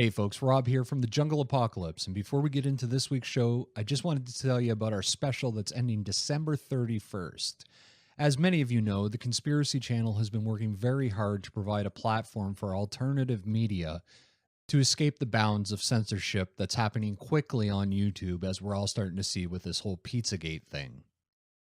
Hey folks, Rob here from the Jungle Apocalypse. And before we get into this week's show, I just wanted to tell you about our special that's ending December 31st. As many of you know, the Conspiracy Channel has been working very hard to provide a platform for alternative media to escape the bounds of censorship that's happening quickly on YouTube, as we're all starting to see with this whole Pizzagate thing.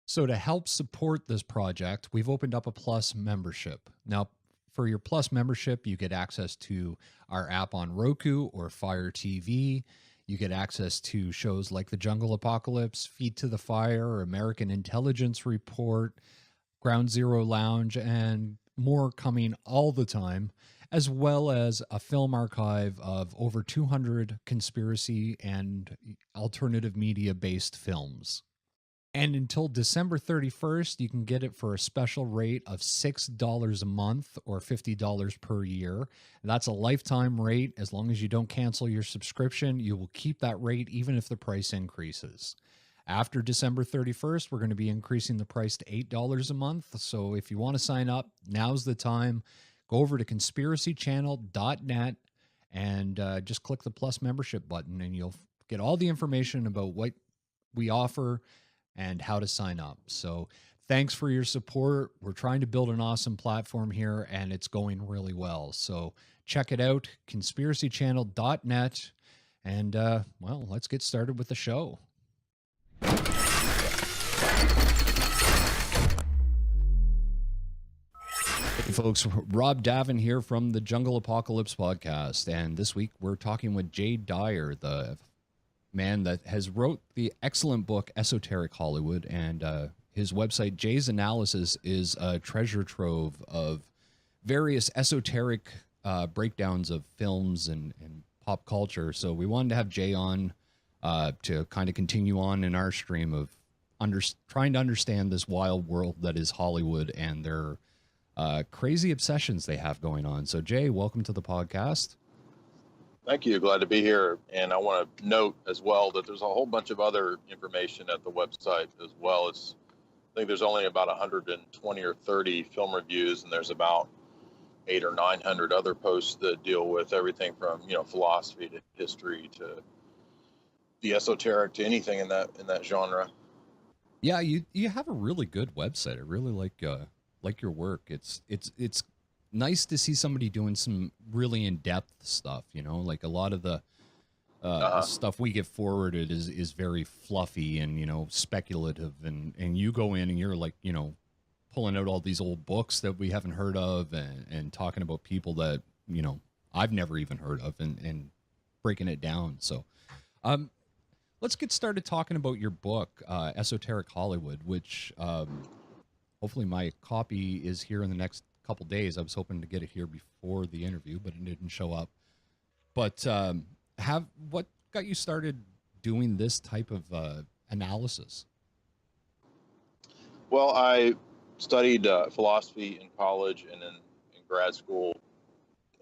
So to help support this project, we've opened up a Plus membership. Now, for your Plus membership, you get access to our app on Roku or Fire TV. You get access to shows like The Jungle Apocalypse, Feet to the Fire, American Intelligence Report, Ground Zero Lounge, and more coming all the time, as well as a film archive of over 200 conspiracy and alternative media-based films. And until December 31st, you can get it for a special rate of $6 a month or $50 per year. That's a lifetime rate. As long as you don't cancel your subscription, you will keep that rate even if the price increases. After December 31st, we're going to be increasing the price to $8 a month. So if you want to sign up, now's the time. Go over to conspiracychannel.net and just click the Plus membership button, and you'll get all the information about what we offer and how to sign up. So thanks for your support. We're trying to build an awesome platform here, and it's going really well. So check it out, conspiracychannel.net. And, well, let's get started with the show. Hey folks, Rob Davin here from the Jungle Apocalypse podcast. And this week we're talking with Jay Dyer, the man that has wrote the excellent book Esoteric Hollywood, and his website Jay's Analysis is a treasure trove of various esoteric breakdowns of films and pop culture. So we wanted to have Jay on to kind of continue on in our stream of trying to understand this wild world that is Hollywood and their crazy obsessions they have going on. So Jay, welcome to the podcast. Thank you. Glad to be here. And I want to note as well that there's a whole bunch of other information at the website as well. I think there's only about 120 or 30 film reviews, and there's about 800 or 900 other posts that deal with everything from, philosophy to history to the esoteric to anything in that genre. Yeah, you have a really good website. I really like your work. It's nice to see somebody doing some really in-depth stuff, like a lot of the stuff we get forwarded is very fluffy and, speculative, and you go in and you're like, pulling out all these old books that we haven't heard of and talking about people that, I've never even heard of and breaking it down. So, let's get started talking about your book, Esoteric Hollywood, which, hopefully my copy is here in the next couple days. I was hoping to get it here before the interview, but it didn't show up. But what got you started doing this type of analysis? Well, I studied philosophy in college and in grad school,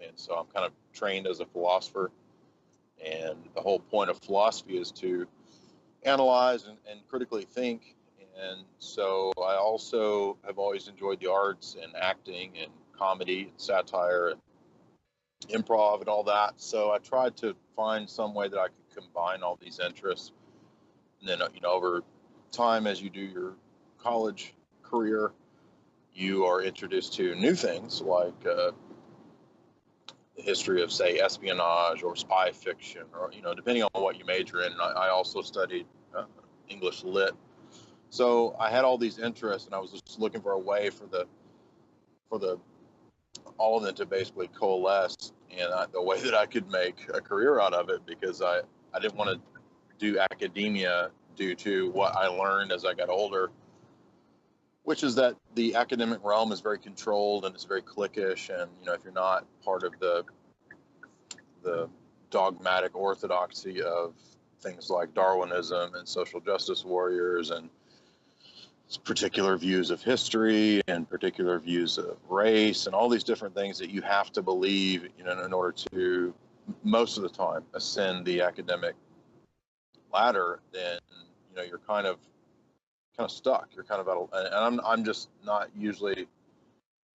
and so I'm kind of trained as a philosopher. And the whole point of philosophy is to analyze and critically think. And so I also have always enjoyed the arts and acting and comedy and satire and improv and all that. So I tried to find some way that I could combine all these interests. And then, over time, as you do your college career, you are introduced to new things like the history of, say, espionage or spy fiction, or, depending on what you major in. I also studied English Lit. So I had all these interests, and I was just looking for a way for all of them to basically coalesce, and the way that I could make a career out of it, because I didn't want to do academia due to what I learned as I got older, which is that the academic realm is very controlled and it's very cliquish, and if you're not part of the dogmatic orthodoxy of things like Darwinism and social justice warriors and particular views of history and particular views of race and all these different things that you have to believe, in order to, most of the time, ascend the academic ladder, then, you're kind of stuck. You're kind of and I'm just not usually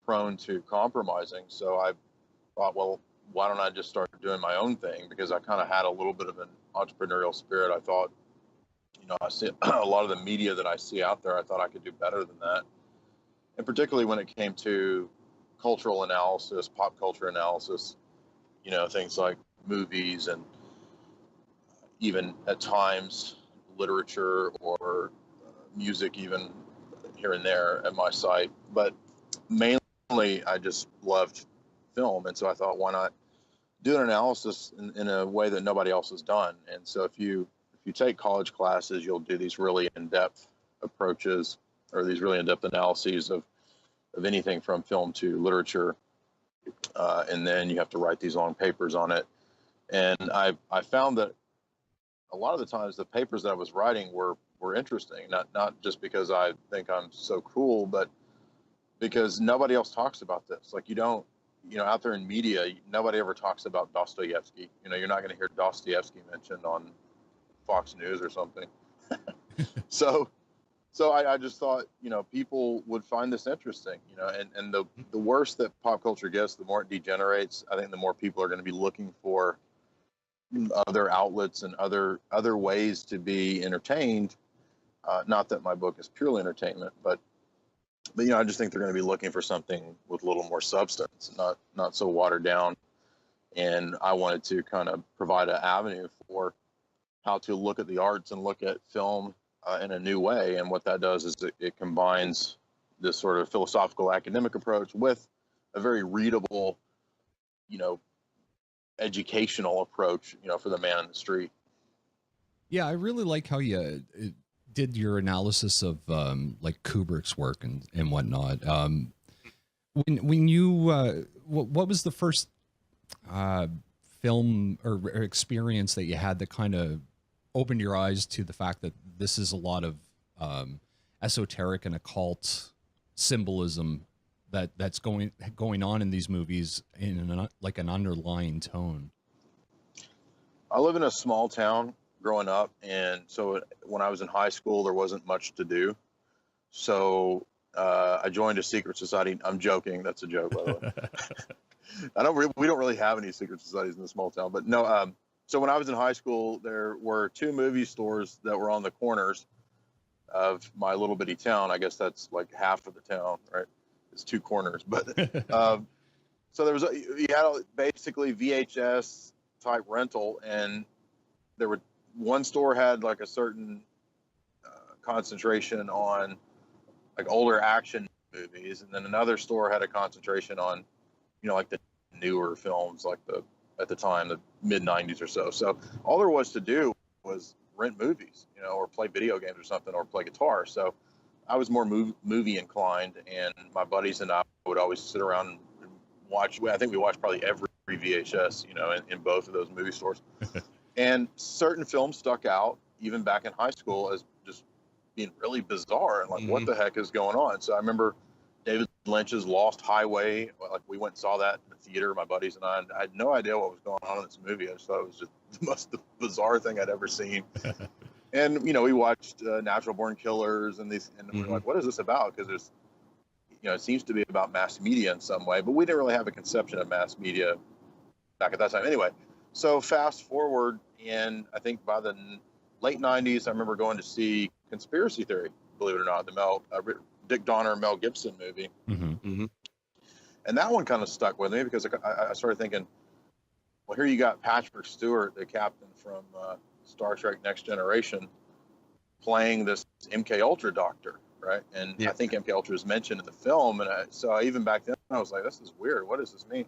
prone to compromising. So I thought, well, why don't I just start doing my own thing because I kind of had a little bit of an entrepreneurial spirit. I thought, I see a lot of the media that I see out there. I thought I could do better than that. And particularly when it came to cultural analysis, pop culture analysis, things like movies and even at times literature or music, even here and there at my site. But mainly I just loved film. And so I thought, why not do an analysis in a way that nobody else has done? And so if you take college classes, you'll do these really in-depth approaches or these really in-depth analyses of anything from film to literature. And then you have to write these long papers on it. And I found that a lot of the times the papers that I was writing were interesting, not just because I think I'm so cool, but because nobody else talks about this. Like out there in media, nobody ever talks about Dostoevsky. You're not going to hear Dostoevsky mentioned on Fox News or something. So I just thought, people would find this interesting, and the worse that pop culture gets, the more it degenerates. I think the more people are going to be looking for other outlets and other ways to be entertained. Not that my book is purely entertainment, but I just think they're going to be looking for something with a little more substance, not so watered down. And I wanted to kind of provide an avenue for how to look at the arts and look at film in a new way. And what that does is it combines this sort of philosophical academic approach with a very readable, educational approach, for the man in the street. Yeah, I really like how you did your analysis of like Kubrick's work and whatnot. When you what was the first film or experience that you had that kind of opened your eyes to the fact that this is a lot of esoteric and occult symbolism that's going on in these movies in like an underlying tone? I live in a small town growing up, and so when I was in high school, there wasn't much to do. So I joined a secret society. I'm joking. That's a joke, by the way. We don't really have any secret societies in the small town, but no. So when I was in high school, there were 2 movie stores that were on the corners of my little bitty town. I guess that's like half of the town, right? It's 2 corners, but so there was you had basically VHS type rental, and there were one store had like a certain concentration on like older action movies, and then another store had a concentration on like the newer films, like at the time the mid 90s or so. So all there was to do was rent movies, or play video games or something, or play guitar. So I was more movie inclined, and my buddies and I would always sit around and watch. I think we watched probably every VHS, in both of those movie stores. And certain films stuck out even back in high school as just being really bizarre and like, what the heck is going on? So I remember David Lynch's Lost Highway. Like, we went and saw that in the theater, my buddies and I had no idea what was going on in this movie. I just thought it was just the most bizarre thing I'd ever seen. And, we watched Natural Born Killers and we're like, what is this about? Because there's, it seems to be about mass media in some way, but we didn't really have a conception of mass media back at that time. Anyway, so fast forward, and I think by the late 90s, I remember going to see Conspiracy Theory, believe it or not, the Dick Donner, Mel Gibson movie. And that one kind of stuck with me because I started thinking, well, here you got Patrick Stewart, the captain from Star Trek Next Generation, playing this MK Ultra doctor, right? And I think MK Ultra is mentioned in the film, and so even back then I was like, this is weird. What does this mean?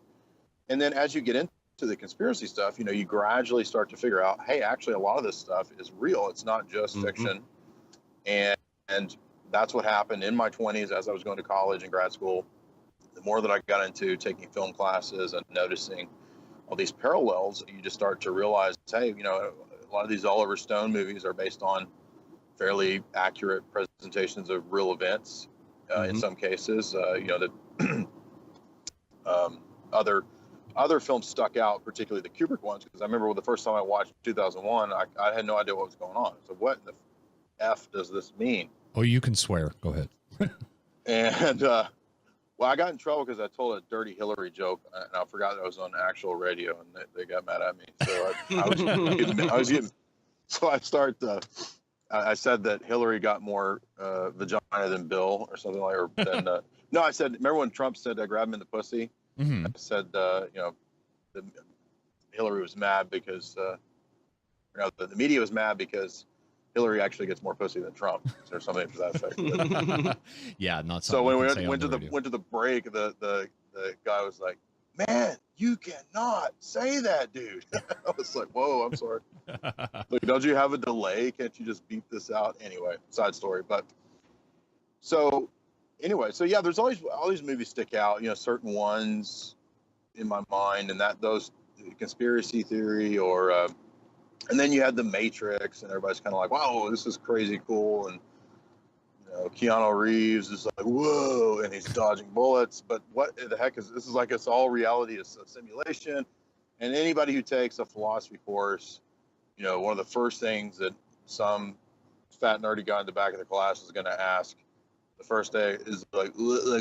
And then as you get into the conspiracy stuff, you gradually start to figure out, hey, actually a lot of this stuff is real. It's not just fiction. And that's what happened in my 20s as I was going to college and grad school. The more that I got into taking film classes and noticing all these parallels, you just start to realize, hey, a lot of these Oliver Stone movies are based on fairly accurate presentations of real events. In some cases, other films stuck out, particularly the Kubrick ones, because I remember the first time I watched 2001, I had no idea what was going on. So what in the F does this mean? Oh, you can swear. Go ahead. And Well, I got in trouble because I told a dirty Hillary joke, and I forgot that I was on actual radio, and they got mad at me. So I was getting. So I said that Hillary got more vagina than Bill, or something like, or than. No, I said. Remember when Trump said I grabbed him in the pussy? Mm-hmm. I said, Hillary was mad because the media was mad because Hillary actually gets more pussy than Trump, or something to that effect. Yeah, not so something. when we went to the break, the guy was like, "Man, you cannot say that, dude." I was like, "Whoa, I'm sorry." Like, don't you have a delay? Can't you just beat this out? Anyway, side story. But so anyway, so yeah, there's always all these movies stick out. Certain ones in my mind, and those conspiracy theory or. And then you had The Matrix, and everybody's kind of like, "Wow, this is crazy cool." And Keanu Reeves is like, "Whoa," and he's dodging bullets. But what the heck is this? Is like it's all reality, it's a simulation. And anybody who takes a philosophy course, one of the first things that some fat nerdy guy in the back of the class is going to ask the first day is like,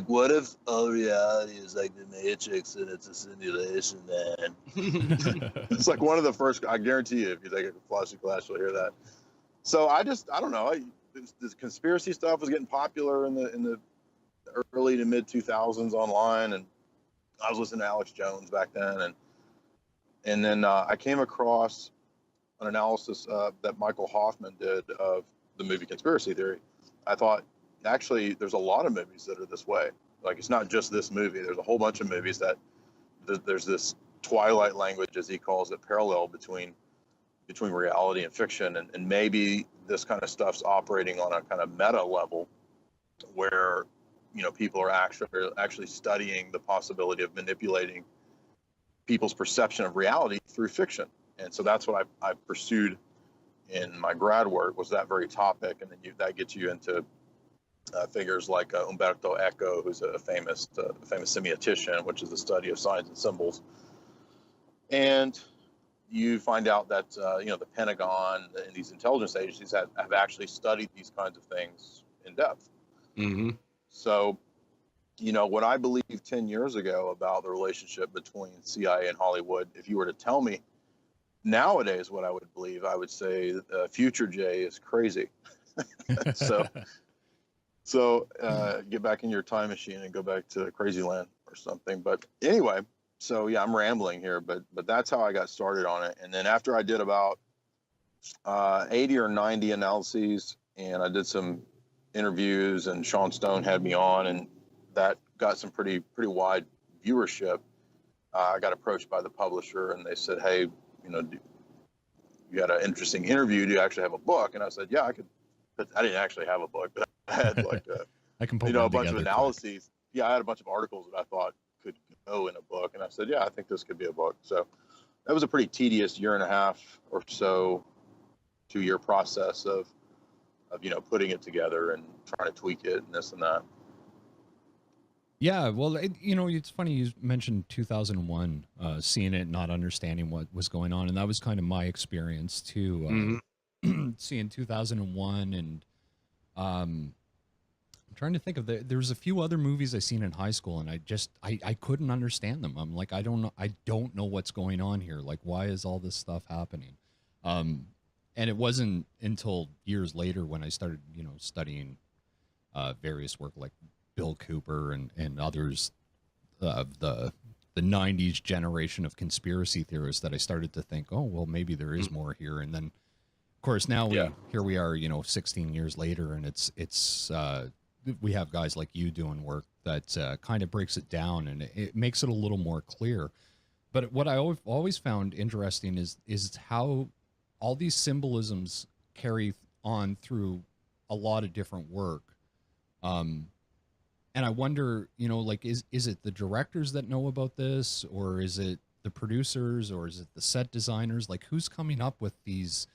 what if all reality is like The Matrix and it's a simulation, man? It's like one of the first. I guarantee you, if you take a philosophy class, you'll hear that. So I don't know. This conspiracy stuff was getting popular in the early to mid 2000s online, and I was listening to Alex Jones back then, and then I came across an analysis that Michael Hoffman did of the movie Conspiracy Theory. I thought, actually, there's a lot of movies that are this way. Like, it's not just this movie. There's a whole bunch of movies that there's this twilight language, as he calls it, parallel between reality and fiction. And maybe this kind of stuff's operating on a kind of meta level where, people are actually studying the possibility of manipulating people's perception of reality through fiction. And so that's what I pursued in my grad work, was that very topic. And then that gets you into figures like Umberto Eco, who's a famous semiotician, which is the study of signs and symbols. And you find out that the Pentagon and these intelligence agencies have actually studied these kinds of things in depth. Mm-hmm. So, what I believed 10 years ago about the relationship between CIA and Hollywood, if you were to tell me nowadays what I would believe, I would say future Jay is crazy. So get back in your time machine and go back to Crazy Land or something. But anyway, so yeah, I'm rambling here, but that's how I got started on it. And then after I did about 80 or 90 analyses, and I did some interviews, and Sean Stone had me on, and that got some pretty wide viewership. I got approached by the publisher, and they said, "Hey, you had an interesting interview. Do you actually have a book?" And I said, "Yeah, I could." But I didn't actually have a book, but I had like I can put a bunch of analyses. Yeah, I had a bunch of articles that I thought could go in a book, and I said, "Yeah, I think this could be a book." So that was a pretty tedious 1.5 years or so, 2-year process of putting it together and trying to tweak it and this and that. Yeah, well, it's funny you mentioned 2001, seeing it, not understanding what was going on, and that was kind of my experience too. Seeing 2001, and I'm trying to think of there's a few other movies I seen in high school, and I couldn't understand them. I'm like, I don't know what's going on here. Like, why is all this stuff happening? And it wasn't until years later when I started, studying various work like Bill Cooper and others of the 90s generation of conspiracy theorists that I started to think, oh, well, maybe there is more here. And then, of course, now here we are, 16 years later, and it's we have guys like you doing work that kind of breaks it down, and it makes it a little more clear. But what I always found interesting is how all these symbolisms carry on through a lot of different work. And I wonder, like, is it the directors that know about this, or is it the producers, or is it the set designers? Like, who's coming up with these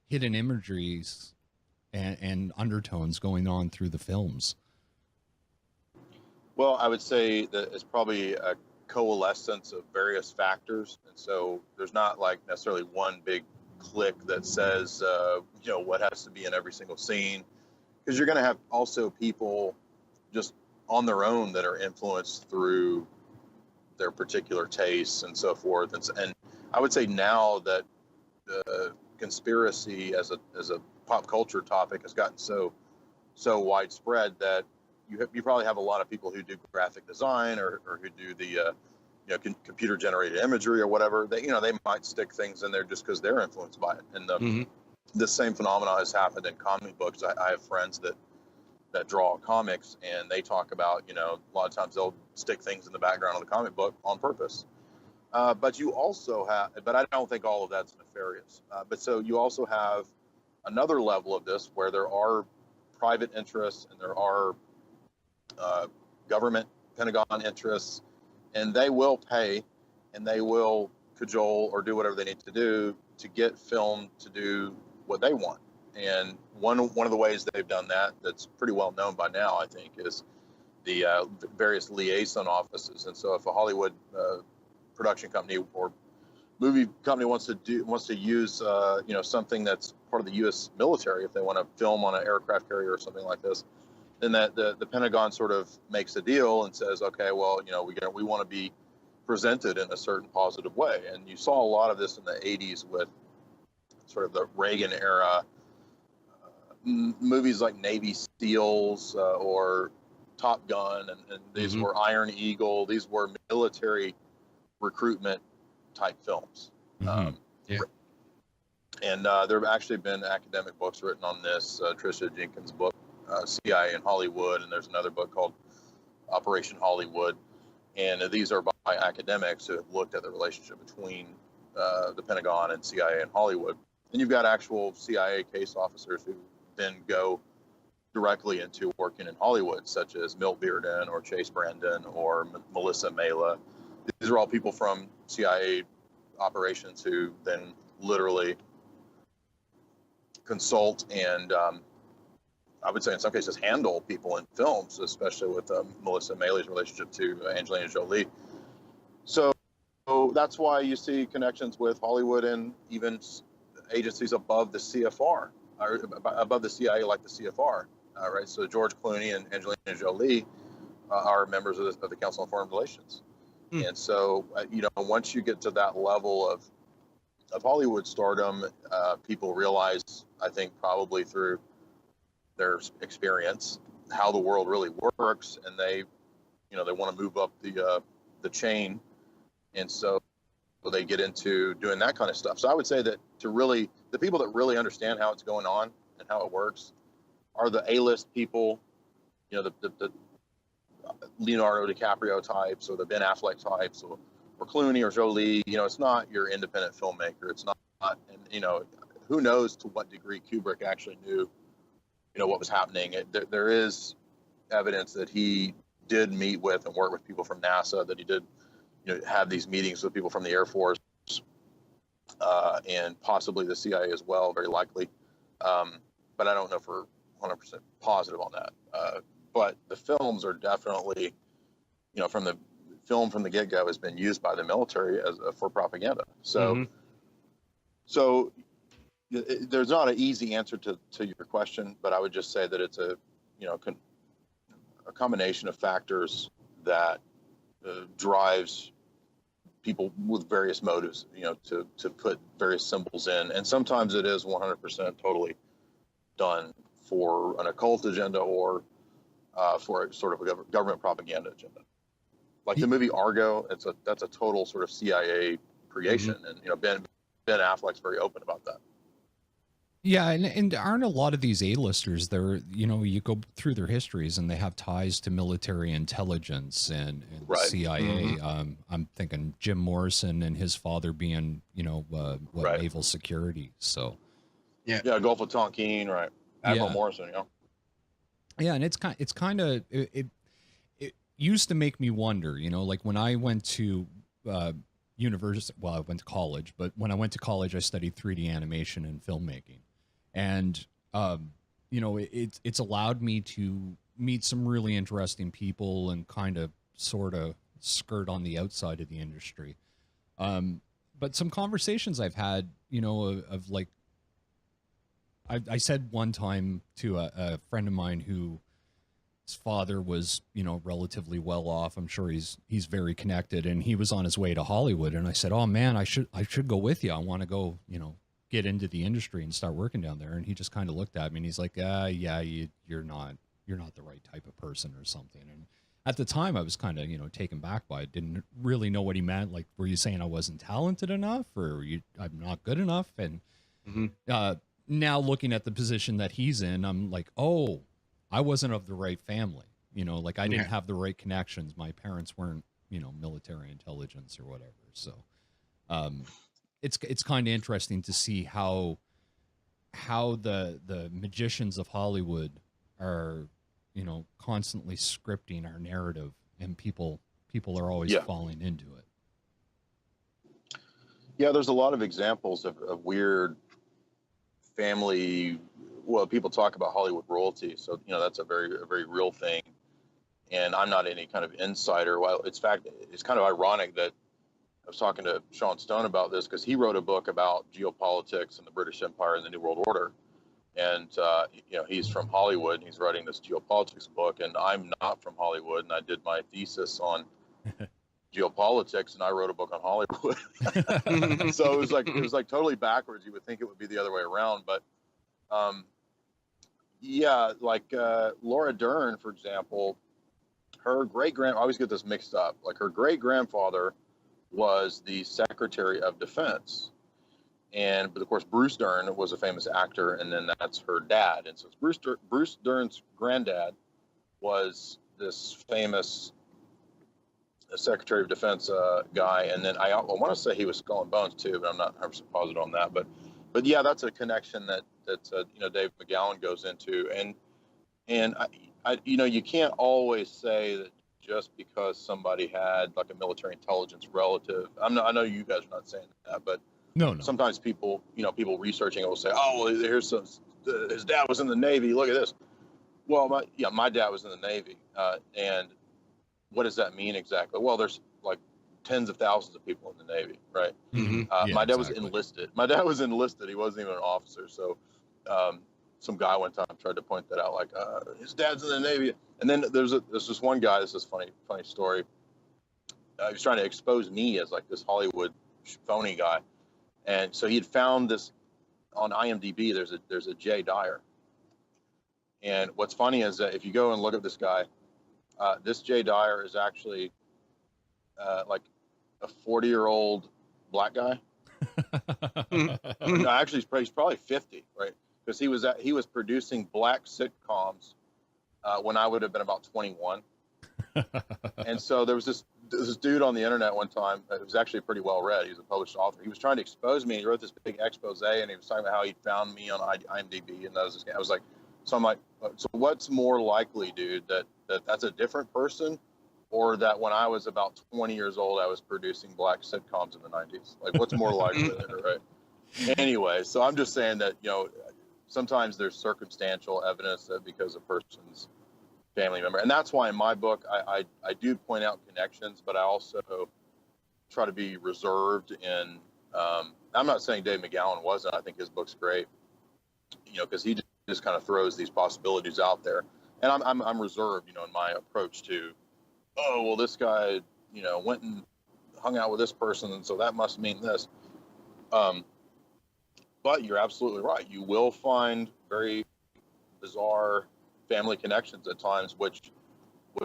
hidden imageries and undertones going on through the films? Well, I would say that it's probably a coalescence of various factors. And so there's not like necessarily one big click that says, what has to be in every single scene, because you're going to have also people just on their own that are influenced through their particular tastes and so forth. And I would say now that conspiracy as a pop culture topic has gotten so widespread that you probably have a lot of people who do graphic design or who do the computer generated imagery or whatever. They might stick things in there just because they're influenced by it. And the same phenomenon has happened in comic books. I have friends that draw comics, and they talk about, a lot of times they'll stick things in the background of the comic book on purpose. But you also but I don't think all of that's nefarious. But so you also have another level of this where there are private interests and there are government Pentagon interests, and they will pay and they will cajole or do whatever they need to do to get film to do what they want. And one of the ways they've done that that's pretty well known by now, I think, is the various liaison offices. And so if a Hollywood production company or movie company wants to use something that's part of the U.S. military, if they want to film on an aircraft carrier or something like this, then that the Pentagon sort of makes a deal and says, okay, well, we want to be presented in a certain positive way. And you saw a lot of this in the 80s with sort of the Reagan era movies like Navy SEALs or Top Gun, and these were Iron Eagle. These were military recruitment type films. And there have actually been academic books written on this. Tricia Jenkins' book, CIA in Hollywood, and there's another book called Operation Hollywood. And these are by academics who have looked at the relationship between the Pentagon and CIA in Hollywood. And you've got actual CIA case officers who then go directly into working in Hollywood, such as Milt Bearden or Chase Brandon or Melissa Mela. These are all people from CIA operations who then literally consult and I would say in some cases handle people in films, especially with Melissa Mela's relationship to Angelina Jolie. So that's why you see connections with Hollywood and even agencies above the CFR, or above the CIA, like the CFR, right? So George Clooney and Angelina Jolie are members of the Council on Foreign Relations. And so, once you get to that level of Hollywood stardom, people realize, I think probably through their experience, how the world really works, and they want to move up the chain, and so they get into doing that kind of stuff. So I would say that the people that really understand how it's going on and how it works are the A-list people, the Leonardo DiCaprio types or the Ben Affleck types or Clooney or Jolie. It's not your independent filmmaker. It's not, and who knows to what degree Kubrick actually knew what was happening. There is evidence that he did meet with and work with people from NASA, that he did have these meetings with people from the Air Force and possibly the CIA as well, very likely. But I don't know for 100% positive on that. But the films are definitely, from the get-go has been used by the military for propaganda. So, there's not an easy answer to your question, but I would just say that it's a combination of factors that drives people with various motives, to put various symbols in. And sometimes it is 100% totally done for an occult agenda or for a sort of a government propaganda agenda. Like the movie Argo, that's a total sort of CIA creation. And, Ben Affleck's very open about that. Yeah, and aren't a lot of these A-listers, they're, you go through their histories and they have ties to military intelligence and right. CIA. I'm thinking Jim Morrison and his father being, right. naval security. So, yeah, Gulf of Tonkin, right? Admiral Morrison, Yeah, and it's kind of it used to make me wonder, like when I went to university. Well, I went to college, but when I went to college, I studied 3D animation and filmmaking. And, it's allowed me to meet some really interesting people and kind of sort of skirt on the outside of the industry. But some conversations I've had, of like, I said one time to a friend of mine who father was, you know, relatively well off. I'm sure he's very connected, and he was on his way to Hollywood. And I said, "Oh man, I should go with you. I want to go, you know, get into the industry and start working down there." And he just kind of looked at me and he's like, yeah, you're not the right type of person or something. And at the time I was kind of, you know, taken back by it. Didn't really know what he meant. Like, were you saying I wasn't talented enough, or I'm not good enough? And now looking at the position that he's in, I'm like, oh, I wasn't of the right family. You know, like I didn't have the right connections. My parents weren't, you know, military intelligence or whatever. So it's kind of interesting to see how the magicians of Hollywood are, you know, constantly scripting our narrative, and people are always falling into it. Yeah, there's a lot of examples of weird family. Well, people talk about Hollywood royalty, so you know that's a very real thing. And I'm not any kind of insider. Well, it's kind of ironic that I was talking to Sean Stone about this, because he wrote a book about geopolitics and the British Empire and the New World Order. And, you know, he's from Hollywood and he's writing this geopolitics book, and I'm not from Hollywood. And I did my thesis on geopolitics, and I wrote a book on Hollywood. So it was like totally backwards. You would think it would be the other way around, but, yeah, like, Laura Dern, for example, her I always get this mixed up. Like, her great grandfather was the Secretary of Defense. But of course, Bruce Dern was a famous actor, and then that's her dad. And so Bruce Dern's granddad was this famous Secretary of Defense guy. And then I want to say he was Skull and Bones too, but I'm not 100% positive on that. But yeah, that's a connection that you know, Dave McGowan goes into. And I you know, you can't always say that just because somebody had like a military intelligence relative. I know you guys are not saying that, but no. Sometimes people researching it will say, "Oh, well, here's his dad was in the Navy. Look at this." Well, my dad was in the Navy, and what does that mean exactly? Well, there's like tens of thousands of people in the Navy, right? My dad was enlisted. My dad was enlisted. He wasn't even an officer. So, some guy one time tried to point that out, like, his dad's in the Navy. And then there's this one guy. This is funny story. He was trying to expose me as like this Hollywood phony guy. And so he had found this on IMDb. There's a Jay Dyer. And what's funny is that if you go and look at this guy, this Jay Dyer is actually like a 40-year-old black guy. No, actually, he's probably 50, right? Because he was producing black sitcoms when I would have been about 21. And so there was this dude on the internet one time that was actually pretty well read. He was a published author. He was trying to expose me. He wrote this big expose, and he was talking about how he'd found me on IMDb. And I was like, so I'm like, so what's more likely, dude, that's a different person, or that when I was about 20 years old, I was producing black sitcoms in the 90s? Like, what's more likely there, right? Anyway, so I'm just saying that, you know, sometimes there's circumstantial evidence that because a person's family member. And that's why in my book, I do point out connections, but I also try to be reserved in, I'm not saying Dave McGowan wasn't. I think his book's great, you know, because he just kind of throws these possibilities out there. And I'm reserved, you know, in my approach to, oh, well, this guy, you know, went and hung out with this person, and so that must mean this. But you're absolutely right. You will find very bizarre family connections at times, which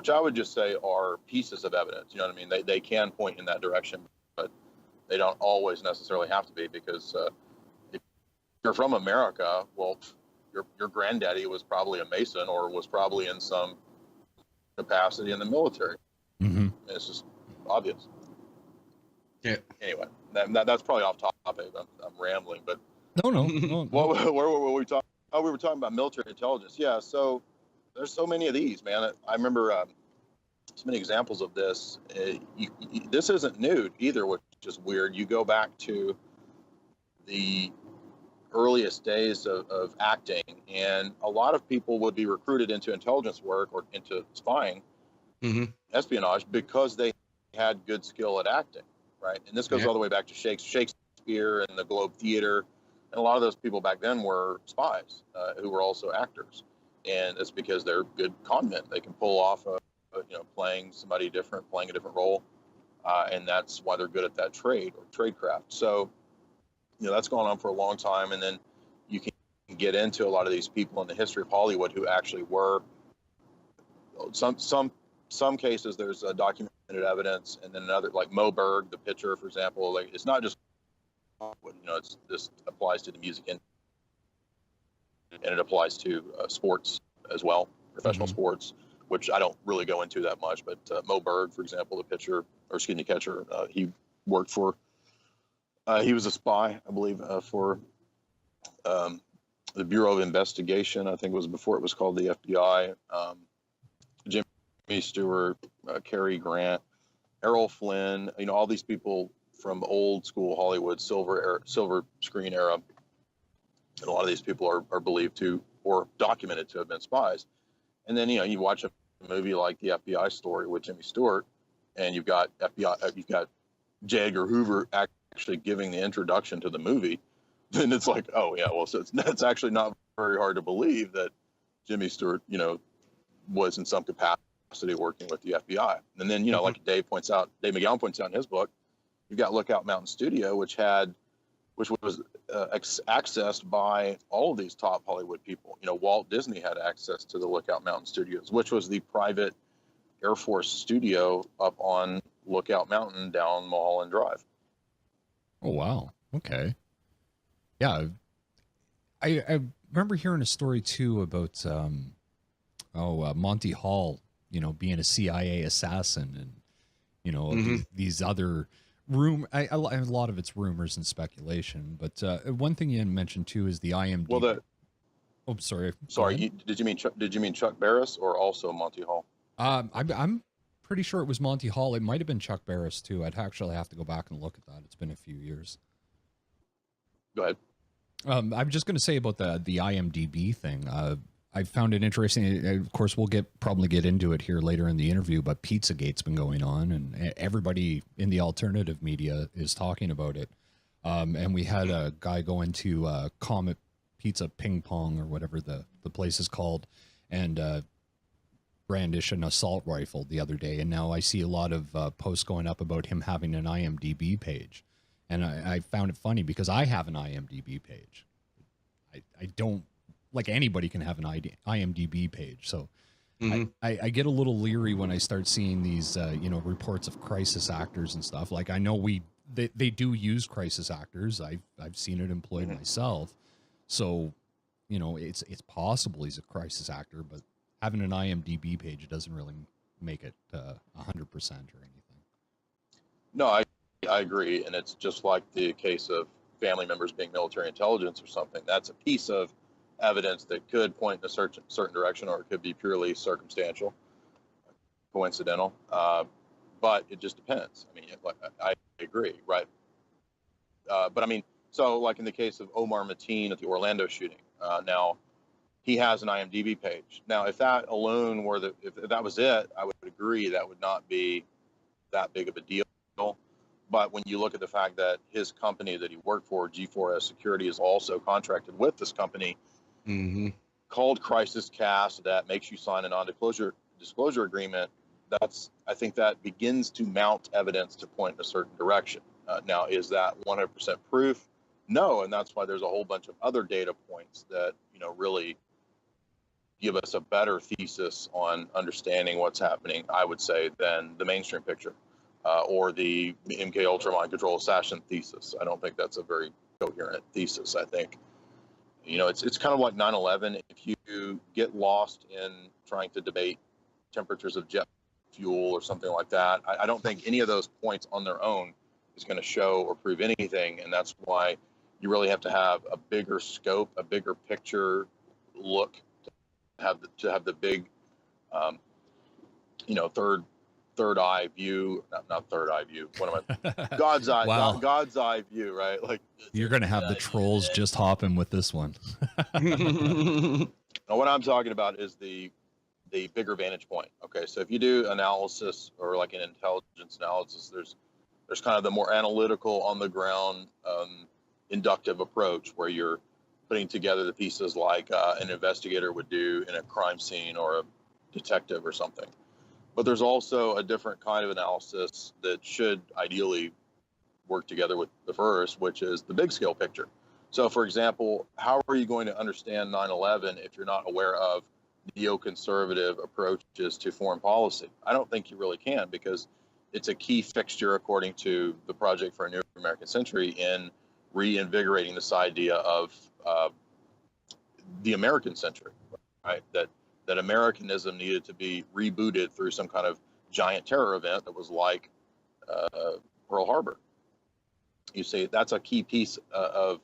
I would just say are pieces of evidence. You know what I mean? They can point in that direction, but they don't always necessarily have to be, because if you're from America, well, your granddaddy was probably a Mason or was probably in some capacity in the military. Mm-hmm. It's just obvious. Yeah. Anyway, that's probably off topic. I'm rambling, but no. Where were we talking? Oh, we were talking about military intelligence. Yeah. So there's so many of these, man. I remember so many examples of this. This isn't new either, which is weird. You go back to the earliest days of acting, and a lot of people would be recruited into intelligence work or into spying, espionage, because they had good skill at acting, right? And this goes all the way back to Shakespeare and the Globe Theater, and a lot of those people back then were spies who were also actors. and it's because they're good conmen. They can pull off playing somebody different, playing a different role, and that's why they're good at that trade or tradecraft. So, that's gone on for a long time, and then you can get into a lot of these people in the history of Hollywood who actually were some cases. There's documented evidence, and then another, like Mo Berg, the pitcher, for example. Like, it's not just this applies to the music industry, and it applies to sports as well, professional sports, which I don't really go into that much. But Mo Berg, for example, the pitcher, or excuse me, catcher, he worked for, he was a spy, I believe, for the Bureau of Investigation. I think it was before it was called the FBI. Jimmy Stewart, Cary Grant, Errol Flynn, all these people from old school Hollywood, silver screen era. And a lot of these people are believed to, or documented to, have been spies. And then, you watch a movie like the FBI Story with Jimmy Stewart, and you've got J. Edgar Hoover actually giving the introduction to the movie. Then it's like, oh yeah, well, so it's actually not very hard to believe that Jimmy Stewart, was in some capacity working with the FBI. And then, like Dave McGowan points out in his book, you've got Lookout Mountain Studio, which was accessed by all of these top Hollywood people. Walt Disney had access to the Lookout Mountain Studios, which was the private Air Force studio up on Lookout Mountain down Mulholland Drive. Oh, wow. Okay. Yeah. I remember hearing a story too about, Monty Hall, being a CIA assassin, and, these other a lot of it's rumors and speculation, but one thing you mentioned too is the IMDb. Well, sorry. Did you mean Chuck Barris or also Monty Hall? I'm pretty sure it was Monty Hall. It might have been Chuck Barris too. I'd actually have to go back and look at that. It's been a few years. Go ahead. I'm just going to say about the IMDb thing. I found it interesting. Of course, we'll probably get into it here later in the interview, but Pizzagate's been going on, and everybody in the alternative media is talking about it. And we had a guy go into Comet Pizza Ping Pong, or whatever the place is called, and brandish an assault rifle the other day. And now I see a lot of posts going up about him having an IMDb page. And I found it funny because I have an IMDb page. I don't, like, anybody can have an IMDb page. So I get a little leery when I start seeing these, reports of crisis actors and stuff. Like, I know they do use crisis actors. I've seen it employed myself. So, it's possible he's a crisis actor, but having an IMDb page doesn't really make it 100% or anything. No, I agree. And it's just like the case of family members being military intelligence or something. That's a piece of evidence that could point in a certain direction, or it could be purely circumstantial, coincidental. But it just depends. I mean, I agree, right? But I mean, so like in the case of Omar Mateen at the Orlando shooting, now he has an IMDb page. Now, if that alone if that was it, I would agree that would not be that big of a deal. But when you look at the fact that his company that he worked for, G4S Security, is also contracted with this company called Crisis Cast that makes you sign a non-disclosure agreement, I think that begins to mount evidence to point in a certain direction. Now, is that 100% proof? No, and that's why there's a whole bunch of other data points that really give us a better thesis on understanding what's happening, I would say, than the mainstream picture. Or the MK Ultra mind control assassin thesis. I don't think that's a very coherent thesis. I think, it's kind of like 9/11. If you get lost in trying to debate temperatures of jet fuel or something like that, I don't think any of those points on their own is going to show or prove anything. And that's why you really have to have a bigger scope, a bigger picture look to have the big, third eye view, not third eye view. What am I? God's eye. Wow. God's eye view, right? Like, you're going to have the trolls just hopping with this one. Now, what I'm talking about is the bigger vantage point. Okay, so if you do analysis or like an intelligence analysis, there's kind of the more analytical, on the ground, inductive approach where you're putting together the pieces like an investigator would do in a crime scene or a detective or something. But there's also a different kind of analysis that should ideally work together with the first, which is the big scale picture. So, for example, how are you going to understand 9/11 if you're not aware of neoconservative approaches to foreign policy? I don't think you really can, because it's a key fixture, according to the Project for a New American Century, in reinvigorating this idea of the American century, right? That Americanism needed to be rebooted through some kind of giant terror event that was like Pearl Harbor. You see, that's a key piece of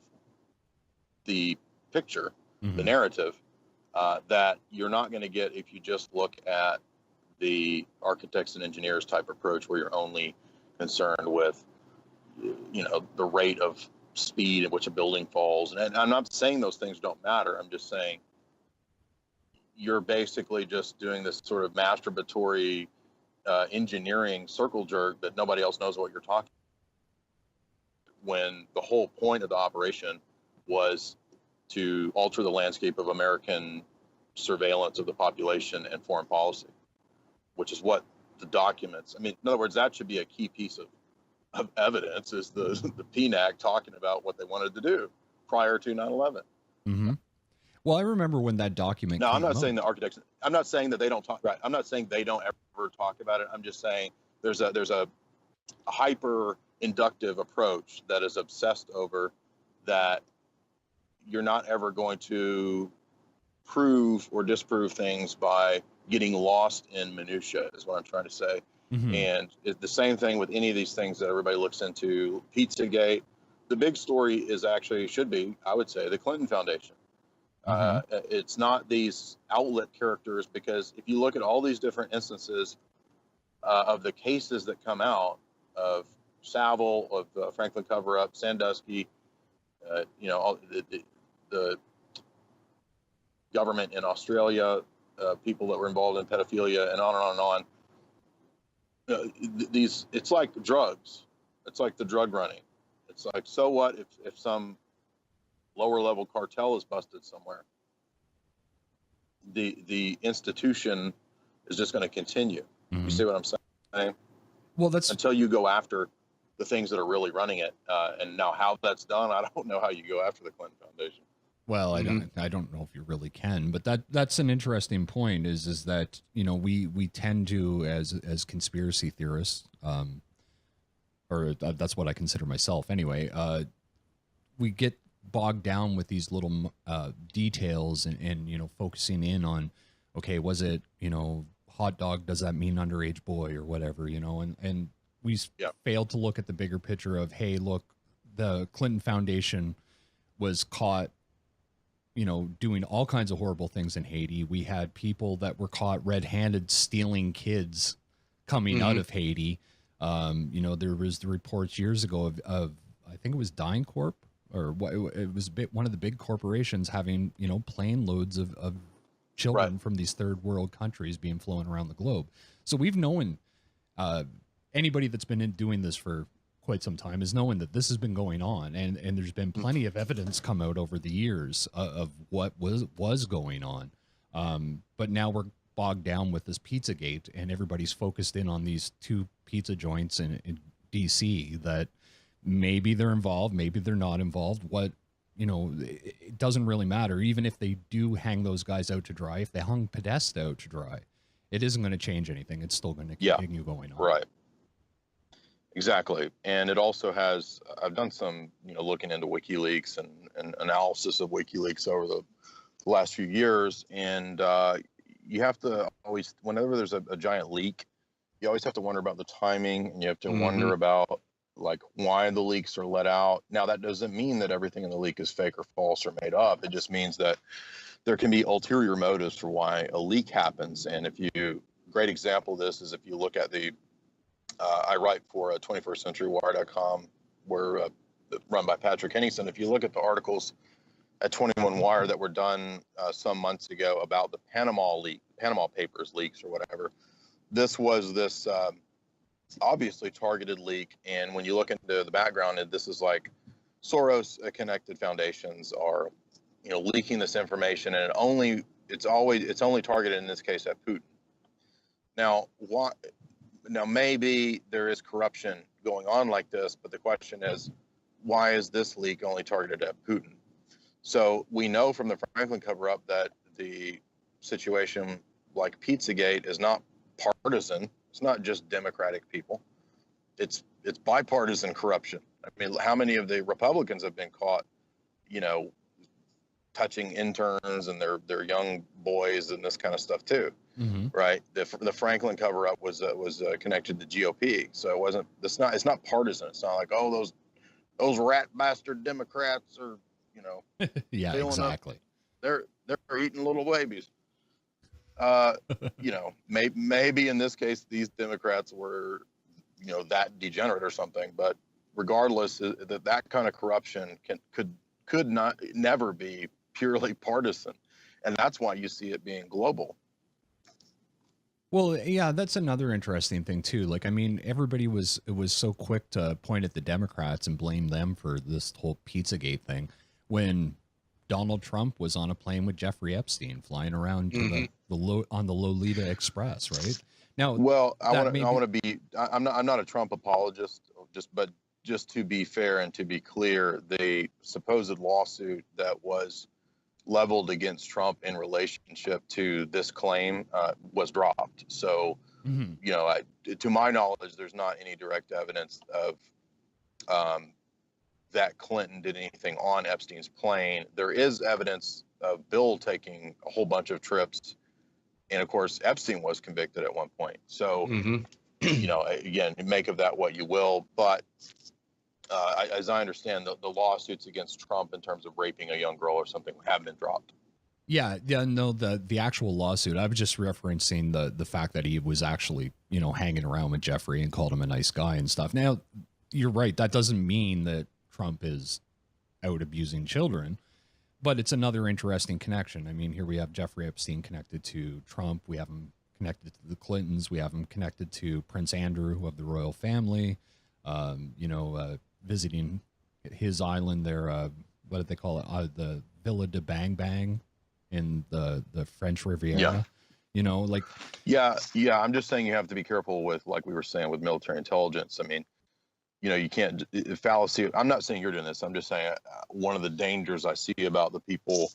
the picture, the narrative, that you're not going to get if you just look at the architects and engineers type approach, where you're only concerned with, the rate of speed at which a building falls. And I'm not saying those things don't matter. I'm just saying you're basically just doing this sort of masturbatory engineering circle jerk that nobody else knows what you're talking about, when the whole point of the operation was to alter the landscape of American surveillance of the population and foreign policy, which is what the documents, in other words, that should be a key piece of evidence, is the PNAC talking about what they wanted to do prior to 9/11. Mm-hmm. Well, I remember when that document Now, came I'm not out. saying the architects, I'm not saying that they don't talk, right? I'm not saying they don't ever talk about it. I'm just saying there's a hyper inductive approach that is obsessed over that. You're not ever going to prove or disprove things by getting lost in minutia, is what I'm trying to say. And it's the same thing with any of these things that everybody looks into. Pizzagate, the big story is actually, should be, I would say, the Clinton Foundation. It's not these outlet characters, because if you look at all these different instances of the cases that come out of Savile, of the Franklin cover-up, Sandusky, all the government in Australia, people that were involved in pedophilia, and on and on and on. It's like drugs. It's like the drug running. It's like, so what if some lower level cartel is busted somewhere? The institution is just going to continue. You see what I'm saying? Well, that's until you go after the things that are really running it. And now how that's done, I don't know how you go after the Clinton Foundation. Well, I don't know if you really can, but that's an interesting point. Is that we tend to, as conspiracy theorists, or that's what I consider myself anyway. We get bogged down with these little details and focusing in on, okay, was it hot dog? Does that mean underage boy or whatever? And we failed to look at the bigger picture of, hey, look, the Clinton Foundation was caught doing all kinds of horrible things in Haiti. We had people that were caught red-handed stealing kids coming out of Haiti. There was the reports years ago of I think it was DynCorp, or it was one of the big corporations having, plane loads of children from these third world countries being flown around the globe. So we've known, anybody that's been doing this for quite some time is knowing that this has been going on, and there's been plenty of evidence come out over the years of what was going on. But now we're bogged down with this Pizzagate, and everybody's focused in on these two pizza joints in DC that maybe they're involved, maybe they're not involved. It doesn't really matter. Even if they do hang those guys out to dry, if they hung Podesta out to dry, it isn't going to change anything. It's still going to continue going on. Right. Exactly. And it also has, I've done some, looking into WikiLeaks and analysis of WikiLeaks over the last few years. And you have to always, whenever there's a giant leak, you always have to wonder about the timing, and you have to wonder about why the leaks are let out. Now, that doesn't mean that everything in the leak is fake or false or made up. It just means that there can be ulterior motives for why a leak happens. And great example of this is if you look at I write for 21stCenturyWire.com, where run by Patrick Henningsen. If you look at the articles at 21 Wire that were done some months ago about the Panama Papers leaks or whatever, this was this obviously targeted leak. And when you look into the background, this is like Soros-connected foundations are leaking this information, and it's only targeted in this case at Putin. Now, now maybe there is corruption going on like this, but the question is, why is this leak only targeted at Putin? So we know from the Franklin cover-up that the situation like Pizzagate is not partisan. It's not just Democratic people. It's bipartisan corruption. I mean, how many of the Republicans have been caught, touching interns and their young boys and this kind of stuff too, right? The Franklin cover-up was connected to GOP, so it wasn't. It's not partisan. It's not like, oh, those rat bastard Democrats are, yeah, exactly. They're eating little babies. Maybe in this case these Democrats were, that degenerate or something. But regardless, that kind of corruption could not never be purely partisan, and that's why you see it being global. Well, yeah, that's another interesting thing too. Like, I mean, everybody was so quick to point at the Democrats and blame them for this whole Pizzagate thing, when Donald Trump was on a plane with Jeffrey Epstein flying around to on the Lolita Express, right? Now, well, I'm not a Trump apologist, but just to be fair and to be clear, the supposed lawsuit that was leveled against Trump in relationship to this claim was dropped. So, to my knowledge, there's not any direct evidence of that Clinton did anything on Epstein's plane. There is evidence of Bill taking a whole bunch of trips, and of course Epstein was convicted at one point. So, again, make of that what you will. But as I understand, the lawsuits against Trump in terms of raping a young girl or something have been dropped. Yeah, no, the actual lawsuit, I was just referencing the fact that he was actually, hanging around with Jeffrey and called him a nice guy and stuff. Now, you're right. That doesn't mean that Trump is out abusing children, but it's another interesting connection. I mean, here we have Jeffrey Epstein connected to Trump. We have him connected to the Clintons. We have him connected to Prince Andrew of the royal family, visiting his island there. What did they call it? The Villa de Bang Bang in the French Riviera. Yeah. Yeah. I'm just saying you have to be careful with, like we were saying, with military intelligence. I mean, you can't fallacy. I'm not saying you're doing this. I'm just saying one of the dangers I see about the people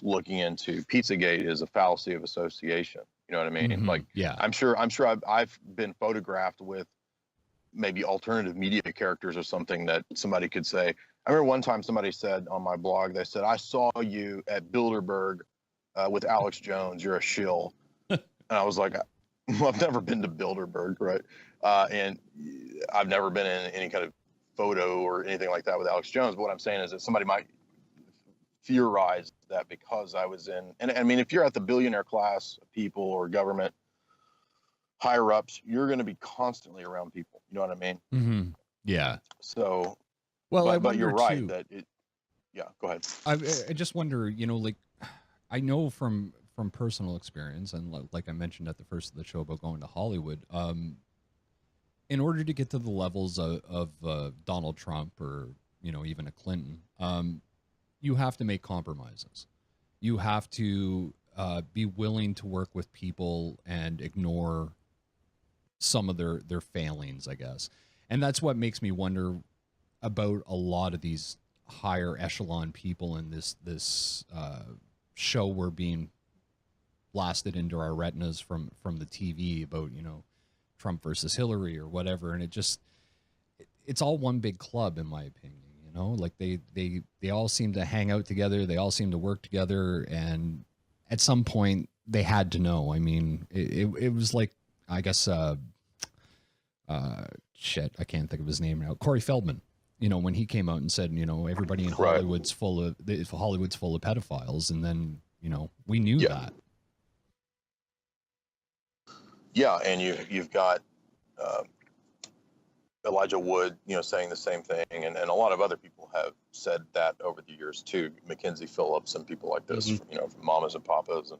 looking into Pizzagate is a fallacy of association. You know what I mean? Like, yeah, I'm sure I've been photographed with maybe alternative media characters or something that somebody could say. I remember one time somebody said on my blog, they said, I saw you at Bilderberg with Alex Jones. You're a shill. And I was like, well, I've never been to Bilderberg, right? And I've never been in any kind of photo or anything like that with Alex Jones. But what I'm saying is that somebody might theorize that because I was in, and I mean, if you're at the billionaire class of people or government higher ups, you're going to be constantly around people. You know what I mean? Yeah. So, well, but you're right too, that it. Yeah, go ahead. I just wonder, like, I know from personal experience, and like I mentioned at the first of the show about going to Hollywood, in order to get to the levels of Donald Trump or, even a Clinton, you have to make compromises. You have to be willing to work with people and ignore some of their failings, I guess. And that's what makes me wonder about a lot of these higher echelon people in this show we're being blasted into our retinas from the TV about, Trump versus Hillary or whatever. And it's all one big club, in my opinion. Like they all seem to hang out together. They all seem to work together. And at some point they had to know. I mean, it was like, I guess, shit, I can't think of his name now. Corey Feldman, when he came out and said, everybody in Hollywood's full of pedophiles. And then, we knew that. Yeah. And you've got, Elijah Wood, saying the same thing, and a lot of other people have said that over the years too. Mackenzie Phillips and people like this, from Mamas and Papas, and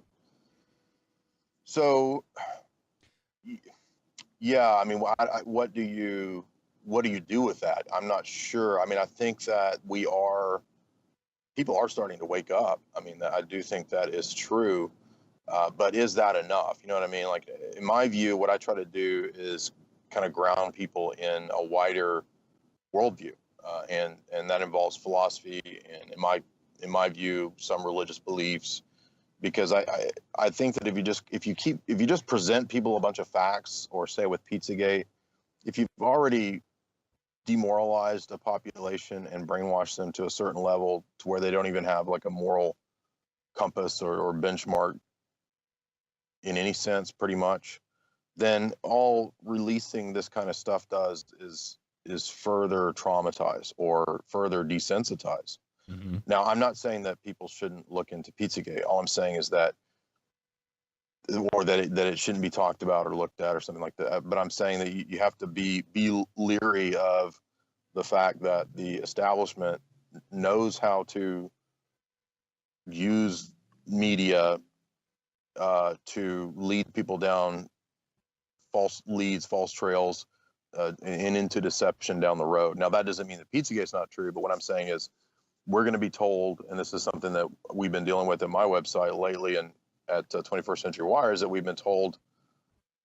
so, yeah. I mean, what do you do with that? I'm not sure. I mean, I think that we are people are starting to wake up. I mean, I do think that is true, but is that enough? You know what I mean? Like, in my view, what I try to do is kind of ground people in a wider worldview, and that involves philosophy and, in my view, some religious beliefs. Because I think that if you just present people a bunch of facts, or say with Pizzagate, if you've already demoralized a population and brainwashed them to a certain level to where they don't even have like a moral compass or benchmark in any sense, pretty much, then all releasing this kind of stuff does is further traumatize or further desensitize. Mm-hmm. Now, I'm not saying that people shouldn't look into Pizzagate. All I'm saying is that, or that it shouldn't be talked about or looked at or something like that. But I'm saying that you have to be leery of the fact that the establishment knows how to use media to lead people down false leads, false trails, and into deception down the road. Now, that doesn't mean that Pizzagate's not true, but what I'm saying is we're going to be told, and this is something that we've been dealing with at my website lately and at 21st Century Wire, is that we've been told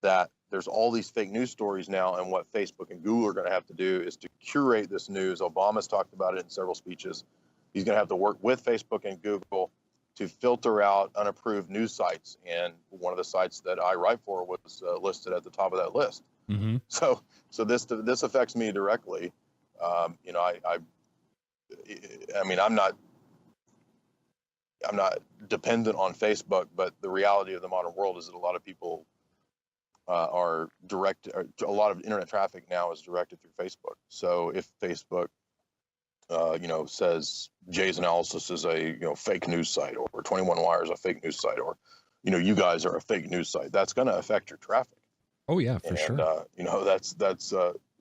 that there's all these fake news stories now, and what Facebook and Google are going to have to do is to curate this news. Obama's talked about it in several speeches. He's going to have to work with Facebook and Google to filter out unapproved news sites, and one of the sites that I write for was listed at the top of that list. Mm-hmm. So this affects me directly. You know, I mean, I'm not dependent on Facebook, but the reality of the modern world is that a lot of people a lot of internet traffic now is directed through Facebook. So if Facebook, you know, says Jay's Analysis is a, you know, fake news site, or 21 Wire is a fake news site, or, you know, you guys are a fake news site, that's going to affect your traffic. Oh yeah, for sure. You know, that's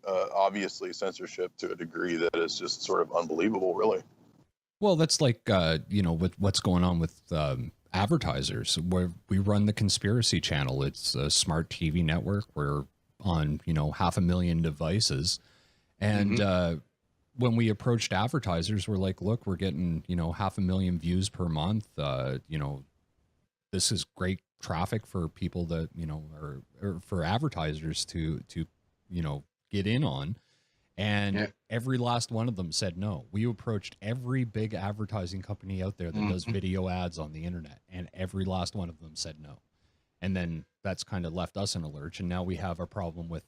obviously censorship to a degree that is just sort of unbelievable, really. Well, that's like, you know, with what's going on with advertisers, where we run the Conspiracy Channel. It's a smart TV network. We're on, you know, 500,000 devices. And when we approached advertisers, we're like, look, we're getting, you know, 500,000 views per month. You know, this is great traffic for people that, you know, or for advertisers to, you know, get in on. And every last one of them said no. We approached every big advertising company out there that does video ads on the internet, and every last one of them said no. And then that's kind of left us in a lurch. And now we have a problem with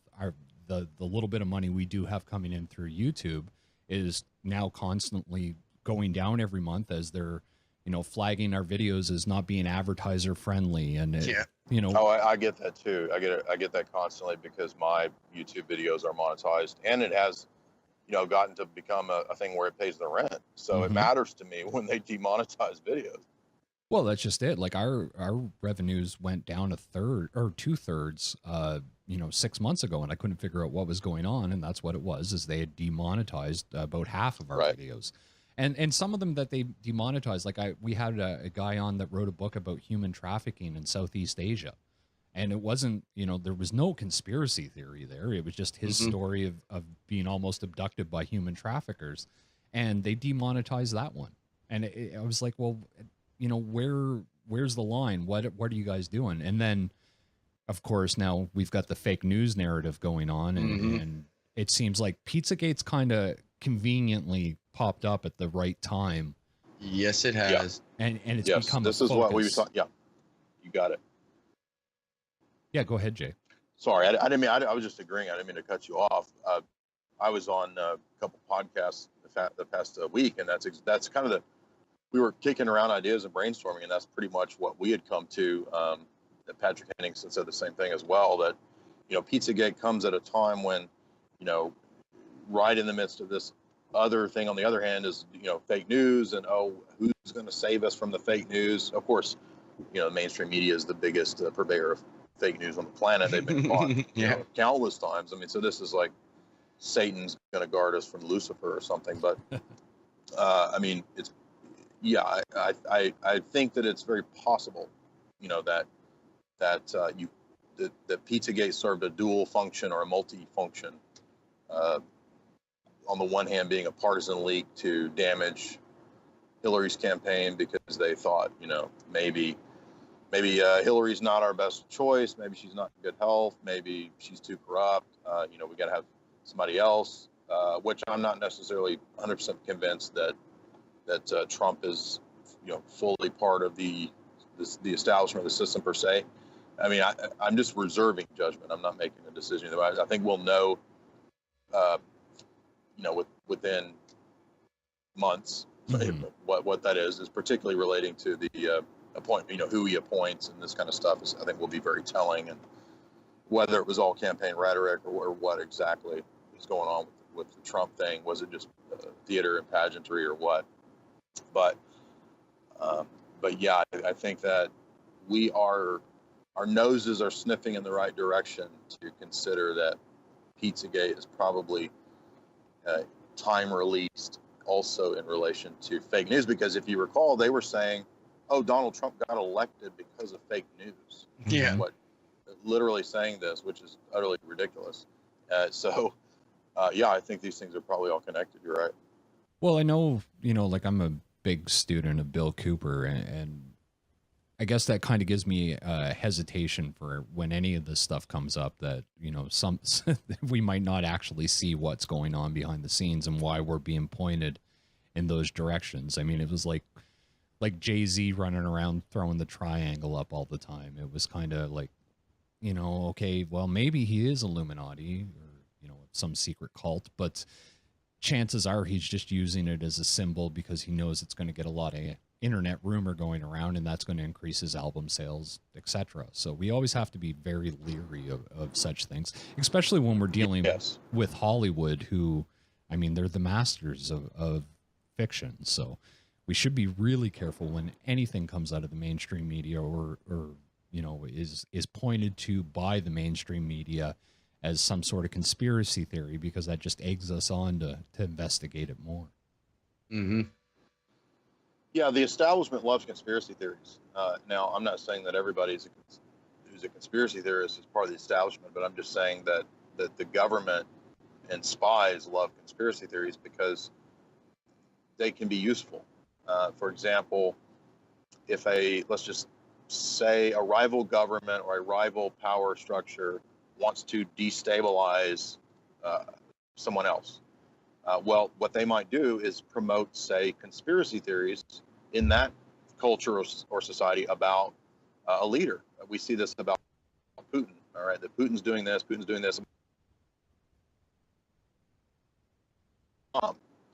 the little bit of money we do have coming in through YouTube is now constantly going down every month, as they're, you know, flagging our videos as not being advertiser friendly. And you know, I get that too. I get that constantly, because my YouTube videos are monetized, and it has, you know, gotten to become a thing where it pays the rent. So it matters to me when they demonetize videos. Well, that's just it. Like our revenues went down a third or 2/3, you know, 6 months ago, and I couldn't figure out what was going on. And that's what it was, is they had demonetized about half of our videos. And some of them that they demonetized, like we had a guy on that wrote a book about human trafficking in Southeast Asia. And it wasn't, you know, there was no conspiracy theory there. It was just his story of being almost abducted by human traffickers. And they demonetized that one. And I was like, well, you know, where's the line? What are you guys doing? And then, of course, now we've got the fake news narrative going on. And it seems like Pizzagate's kind of conveniently popped up at the right time. Yes, it has. And it's become this a is focus. what we were talking. Yeah, you got it. Yeah, go ahead, Jay. Sorry, I didn't mean. I was just agreeing. I didn't mean to cut you off. I was on a couple podcasts the past week, and that's kind of we were kicking around ideas and brainstorming, and that's pretty much what we had come to. That Patrick Henningsen said the same thing as well. That, you know, Pizzagate comes at a time when, you know, right in the midst of this other thing on the other hand is, you know, fake news, and who's going to save us from the fake news? Of course, you know, mainstream media is the biggest purveyor of fake news on the planet. They've been caught you know, countless times. I mean, so this is like Satan's going to guard us from Lucifer or something. But I mean, it's I think that it's very possible, you know, that Pizzagate served a dual function or a multi-function. On the one hand, being a partisan leak to damage Hillary's campaign because they thought, maybe Hillary's not our best choice. Maybe she's not in good health. Maybe she's too corrupt. We got to have somebody else, which I'm not necessarily 100% convinced that Trump is, fully part of the establishment of the system per se. I mean, I'm just reserving judgment. I'm not making a decision. I think we'll know, within months, what that is particularly relating to the appointment, who he appoints and this kind of stuff I think will be very telling, and whether it was all campaign rhetoric or what exactly is going on with the Trump thing. Was it just theater and pageantry or what? But yeah, I think that our noses are sniffing in the right direction to consider that Pizzagate is probably time released also in relation to fake news, because if you recall, they were saying, oh, Donald Trump got elected because of fake news. Yeah. Literally saying this, which is utterly ridiculous. I think these things are probably all connected. You're right. Well, I know, like I'm a big student of Bill Cooper, and I guess that kind of gives me hesitation for when any of this stuff comes up that, we might not actually see what's going on behind the scenes and why we're being pointed in those directions. I mean, it was like Jay-Z running around throwing the triangle up all the time. It was kind of like, okay, well, maybe he is Illuminati or, some secret cult, but chances are he's just using it as a symbol because he knows it's going to get a lot of internet rumor going around, and that's going to increase his album sales, etc. So we always have to be very leery of such things, especially when we're dealing with Hollywood, who, I mean, they're the masters of fiction. So we should be really careful when anything comes out of the mainstream media or is pointed to by the mainstream media as some sort of conspiracy theory, because that just eggs us on to investigate it more. Mm-hmm. Yeah, the establishment loves conspiracy theories. Now, I'm not saying that everybody who's a conspiracy theorist is part of the establishment, but I'm just saying that the government and spies love conspiracy theories because they can be useful. For example, if let's just say a rival government or a rival power structure wants to destabilize someone else. Well, what they might do is promote, say, conspiracy theories in that culture or society about a leader. We see this about Putin. All right, that Putin's doing this.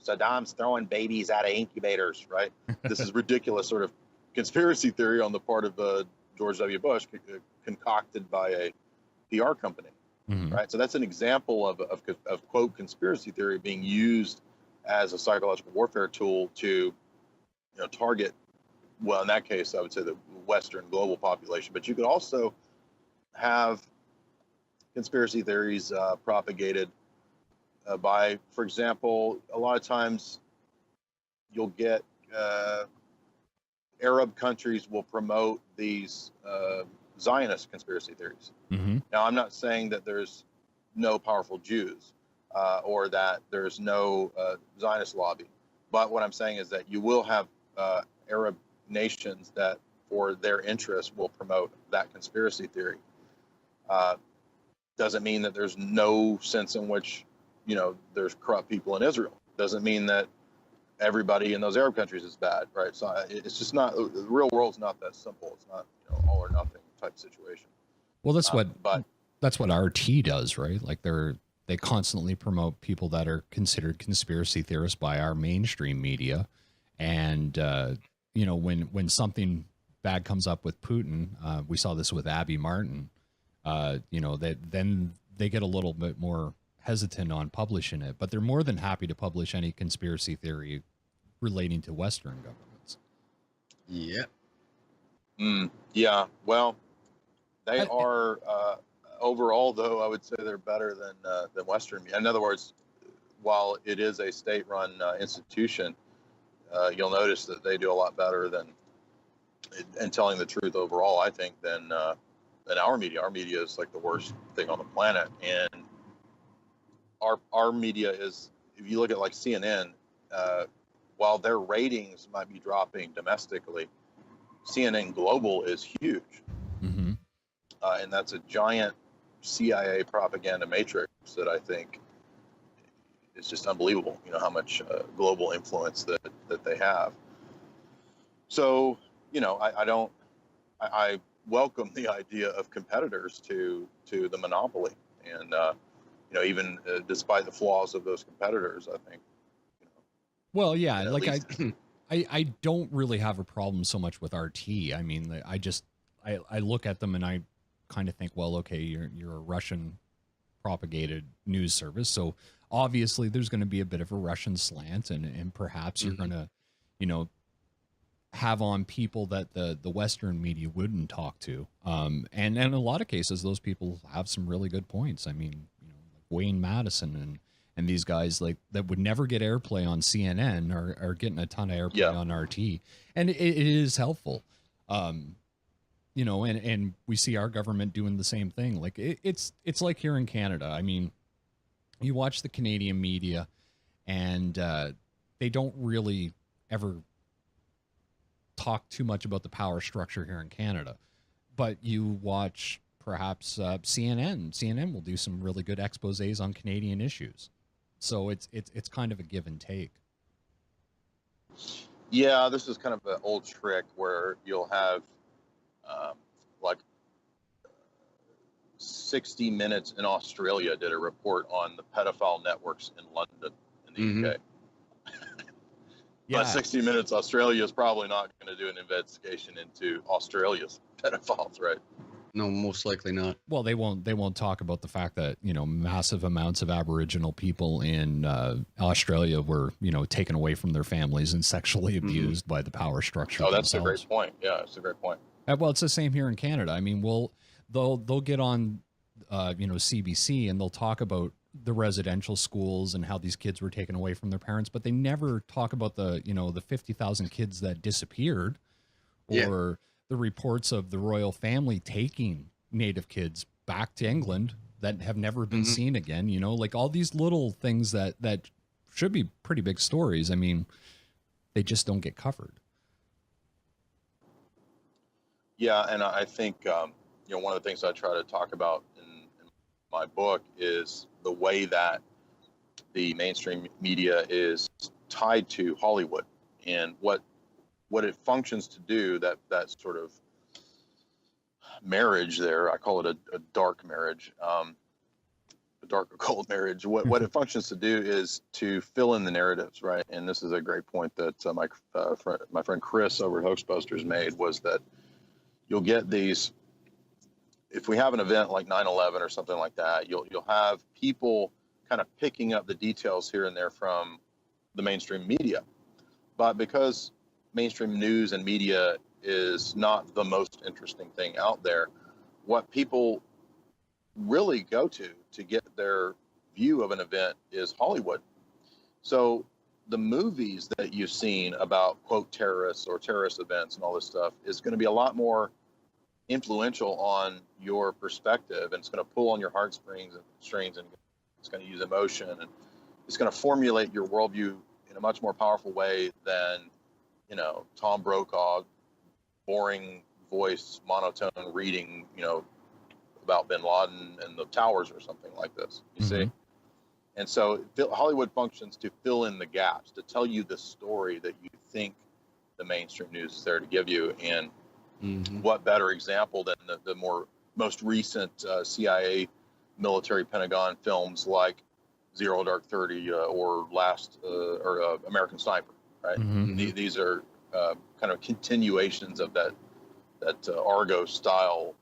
Saddam's throwing babies out of incubators. Right. This is ridiculous sort of conspiracy theory on the part of George W. Bush, concocted by a PR company. Mm-hmm. Right. So that's an example of quote conspiracy theory being used as a psychological warfare tool to target, well, in that case, I would say the Western global population. But you could also have conspiracy theories propagated by, for example, a lot of times you'll get Arab countries will promote these Zionist conspiracy theories. Mm-hmm. Now, I'm not saying that there's no powerful Jews or that there's no Zionist lobby. But what I'm saying is that you will have Arab nations that, for their interests, will promote that conspiracy theory. Doesn't mean that there's no sense in which, there's corrupt people in Israel. Doesn't mean that everybody in those Arab countries is bad, right? So it's just not, the real world's not that simple. It's not, all or nothing type situation. Well, that's what RT does, right? Like they constantly promote people that are considered conspiracy theorists by our mainstream media. And, when something bad comes up with Putin, we saw this with Abby Martin, then they get a little bit more hesitant on publishing it, but they're more than happy to publish any conspiracy theory relating to Western governments. Yeah. Yeah. Well, they are, overall, though, I would say they're better than Western. In other words, while it is a state-run institution, you'll notice that they do a lot better in telling the truth overall, I think, than our media. Our media is like the worst thing on the planet, and our media is, if you look at like CNN, while their ratings might be dropping domestically, CNN Global is huge. Mm-hmm. And that's a giant CIA propaganda matrix that I think is just unbelievable. You know, how much global influence that they have. So, you know, I welcome the idea of competitors to the monopoly. And, you know, even despite the flaws of those competitors, I think, you know, Well, yeah, like least... I don't really have a problem so much with RT. I mean, I look at them and I kind of think, well, okay, you're a Russian propagated news service, so obviously there's going to be a bit of a Russian slant, and perhaps you're going to, you know, have on people that the Western media wouldn't talk to. And in a lot of cases, those people have some really good points. I mean, you know, like Wayne Madison and these guys like that would never get airplay on CNN are getting a ton of airplay on RT, and it is helpful. You know, and we see our government doing the same thing. Like it's like here in Canada. I mean, you watch the Canadian media, and they don't really ever talk too much about the power structure here in Canada. But you watch perhaps CNN. CNN will do some really good exposés on Canadian issues. So it's kind of a give and take. Yeah, this is kind of an old trick where you'll have like 60 Minutes in Australia did a report on the pedophile networks in London in the UK. Yeah. But 60 Minutes Australia is probably not going to do an investigation into Australia's pedophiles, right? No, most likely not. Well, they won't talk about the fact that, you know, massive amounts of Aboriginal people in Australia were, you know, taken away from their families and sexually abused by the power structure. Oh, that's themselves. a great point. Yeah, it's a great point. Well, it's the same here in Canada. I mean, they'll get on, you know, CBC, and they'll talk about the residential schools and how these kids were taken away from their parents, but they never talk about the, you know, the 50,000 kids that disappeared, or the reports of the royal family taking Native kids back to England that have never been seen again. You know, like all these little things that should be pretty big stories. I mean, they just don't get covered. Yeah, and I think you know, one of the things I try to talk about in my book is the way that the mainstream media is tied to Hollywood and what it functions to do. That sort of marriage there, I call it a dark marriage, a dark occult marriage. What it functions to do is to fill in the narratives, right? And this is a great point that my friend Chris over at Hoaxbusters made, was that you'll get these, if we have an event like 9/11 or something like that, you'll have people kind of picking up the details here and there from the mainstream media. But because mainstream news and media is not the most interesting thing out there, what people really go to get their view of an event is Hollywood. So the movies that you've seen about, quote, terrorists or terrorist events and all this stuff is going to be a lot more influential on your perspective, and it's going to pull on your heartstrings and it's going to use emotion, and it's going to formulate your worldview in a much more powerful way than, you know, Tom Brokaw, boring voice, monotone reading, you know, about bin Laden and the towers or something like this, you see? And so Hollywood functions to fill in the gaps, to tell you the story that you think the mainstream news is there to give you. And what better example than the most recent CIA military Pentagon films like Zero Dark 30 or American Sniper, right? These are kind of continuations of that Argo style,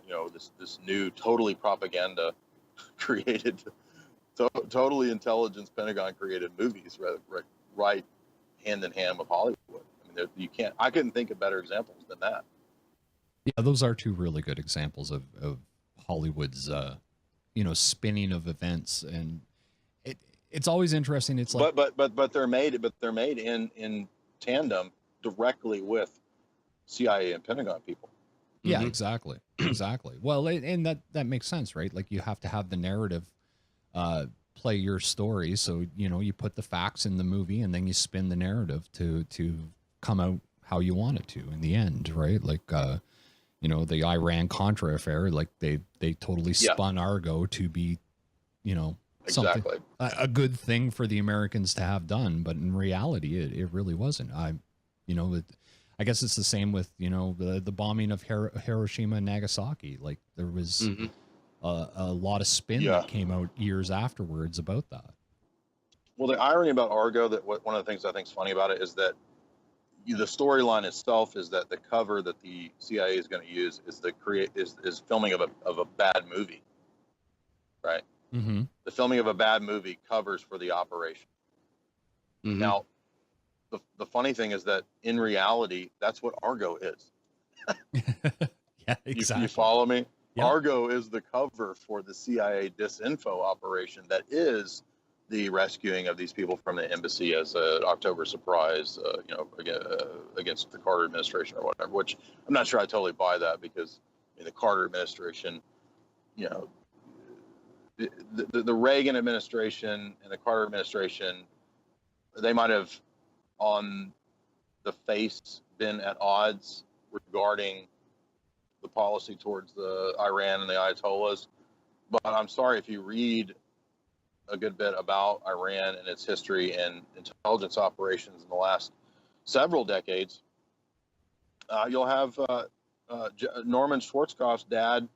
you know, this new totally propaganda created, totally intelligence Pentagon created movies right hand in hand with Hollywood. I mean, I couldn't think of better examples than that. Yeah, those are two really good examples of Hollywood's, you know, spinning of events, and it's always interesting. It's like, but they're made in tandem directly with CIA and Pentagon people. Yeah, exactly. Well, and that makes sense, right? Like you have to have the narrative play your story. So, you know, you put the facts in the movie and then you spin the narrative to come out how you want it to in the end, right? Like, you know, the Iran-Contra affair, like they totally spun Argo to be, you know, something, a good thing for the Americans to have done. But in reality, it really wasn't. You know, I guess it's the same with, you know, the bombing of Hiroshima and Nagasaki. Like there was a lot of spin that came out years afterwards about that. Well, the irony about Argo, that one of the things I think is funny about it is that the storyline itself is that the cover that the CIA is going to use is is filming of a bad movie, right? Mm-hmm. The filming of a bad movie covers for the operation. Mm-hmm. Now, the funny thing is that in reality, that's what Argo is. Yeah, exactly. You follow me? Yeah. Argo is the cover for the CIA disinfo operation that is the rescuing of these people from the embassy as an October surprise, you know, against the Carter administration or whatever, which I'm not sure I totally buy that, because in the Carter administration, you know, the Reagan administration and the Carter administration, they might have on the face been at odds regarding the policy towards the Iran and the Ayatollahs. But I'm sorry, if you read a good bit about Iran and its history and intelligence operations in the last several decades, you'll have Norman Schwarzkopf's dad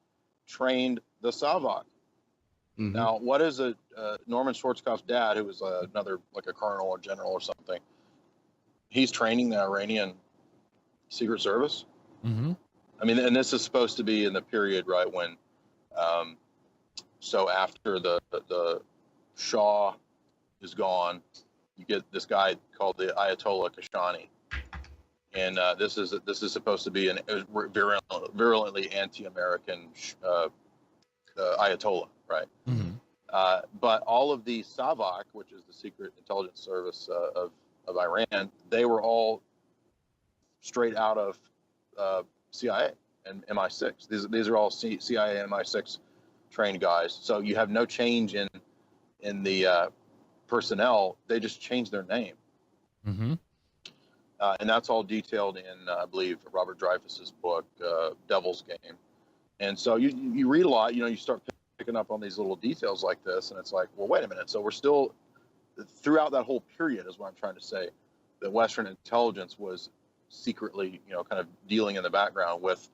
trained the Savak. Mm-hmm. Now, what is Norman Schwarzkopf's dad, who was another, like a colonel or general or something, he's training the Iranian Secret Service. Mm-hmm. I mean, and this is supposed to be in the period, right, when, so after the Shah is gone, you get this guy called the Ayatollah Kashani, and this is supposed to be a virulently anti-American Ayatollah, right? Mm-hmm. But all of the Savak, which is the secret intelligence service of Iran, they were all straight out of CIA and MI6. These are all CIA MI6 trained guys. So you have no change in the personnel. They just changed their name. Mm-hmm. And that's all detailed in, I believe, Robert Dreyfuss's book, Devil's Game. And so you read a lot, you know, you start picking up on these little details like this, and it's like, well, wait a minute. So we're still, throughout that whole period, is what I'm trying to say, that Western intelligence was secretly, you know, kind of dealing in the background with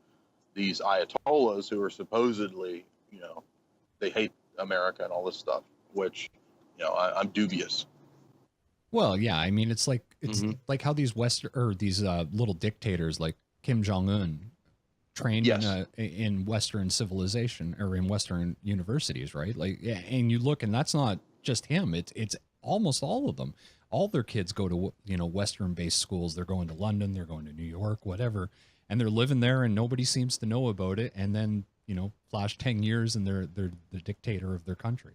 these Ayatollahs who are supposedly, you know, they hate America and all this stuff, which, you know, I'm dubious. Well, yeah, I mean, it's like how these little dictators like Kim Jong-un trained in Western civilization or in Western universities, right? Like, yeah, and you look, and that's not just him. It's almost all of them. All their kids go to, you know, Western-based schools. They're going to London, they're going to New York, whatever, and they're living there, and nobody seems to know about it. And then, you know, flash 10 years, and they're the dictator of their country.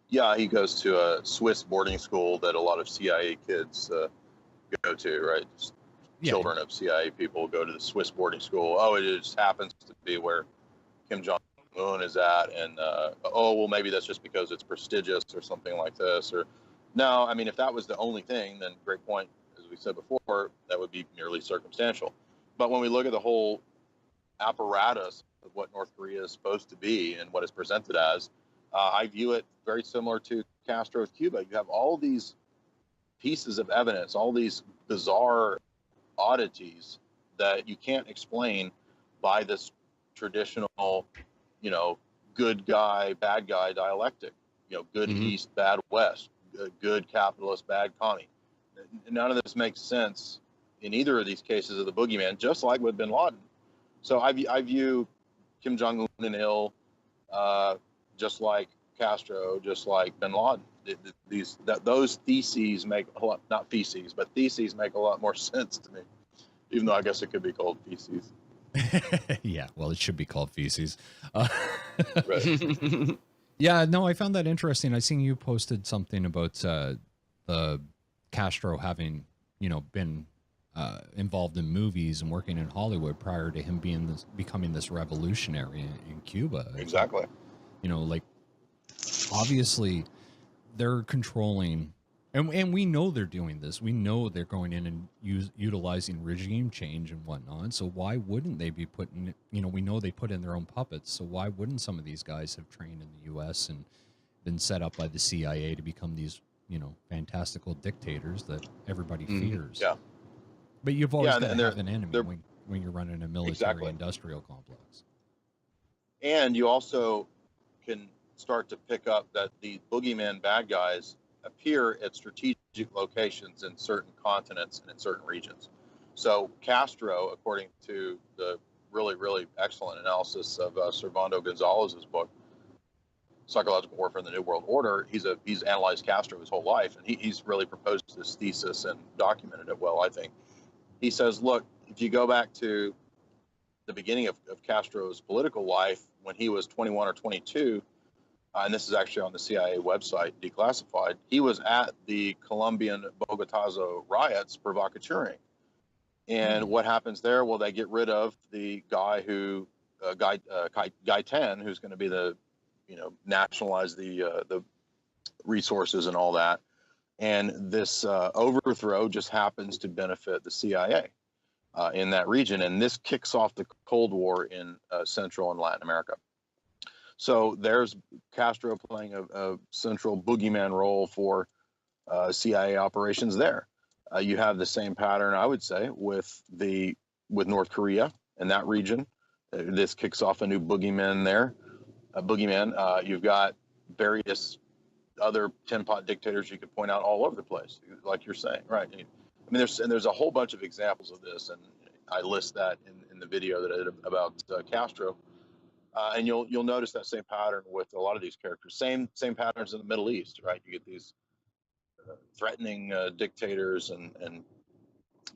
Yeah, he goes to a Swiss boarding school that a lot of CIA kids go to, right? Children of CIA people go to the Swiss boarding school. Oh, it just happens to be where Kim Jong-un is at, and well, maybe that's just because it's prestigious or something like this. Or no, I mean, if that was the only thing, then great point. As we said before, that would be merely circumstantial. But when we look at the whole apparatus of what North Korea is supposed to be and what it's presented as, I view it very similar to Castro's Cuba. You have all these pieces of evidence, all these bizarre oddities that you can't explain by this traditional, you know, good guy, bad guy dialectic. You know, good East, bad West, good capitalist, bad commie. None of this makes sense in either of these cases of the boogeyman, just like with bin Laden. So I view Kim Jong-un and Il, just like Castro, just like bin Laden. Those theses make a lot, not feces, but theses make a lot more sense to me, even though I guess it could be called feces. Yeah, well, it should be called feces. Right. Yeah, no, I found that interesting. I seen you posted something about the Castro having, you know, been involved in movies and working in Hollywood prior to him becoming this revolutionary in Cuba. Exactly. You know, like obviously they're controlling, and we know they're doing this. We know they're going in and utilizing regime change and whatnot. So why wouldn't they be putting, we know they put in their own puppets. So why wouldn't some of these guys have trained in the U.S. and been set up by the CIA to become these, fantastical dictators that everybody fears? Yeah. But you've always got to have an enemy they're, when you're running a military exactly. industrial complex. And you also can start to pick up that the boogeyman bad guys appear at strategic locations in certain continents and in certain regions. So Castro, according to the really, really excellent analysis of Servando Gonzalez's book, Psychological Warfare in the New World Order, he's analyzed Castro his whole life, and he's really proposed this thesis and documented it well, I think. He says, look, if you go back to the beginning of Castro's political life, when he was 21 or 22, and this is actually on the CIA website, declassified, he was at the Colombian Bogotazo riots provocateuring. And what happens there? Well, they get rid of the guy who, Gaitan, who's going to be the, nationalize the resources and all that. And this overthrow just happens to benefit the CIA in that region. And this kicks off the Cold War in Central and Latin America. So there's Castro playing a central boogeyman role for CIA operations there. You have the same pattern, I would say, with North Korea and that region. This kicks off a new boogeyman there. You've got various other tin pot dictators you could point out all over the place, like you're saying, right? I mean, there's a whole bunch of examples of this, and I list that in the video that I did about Castro. And you'll notice that same pattern with a lot of these characters. Same patterns in the Middle East, right? You get these threatening dictators and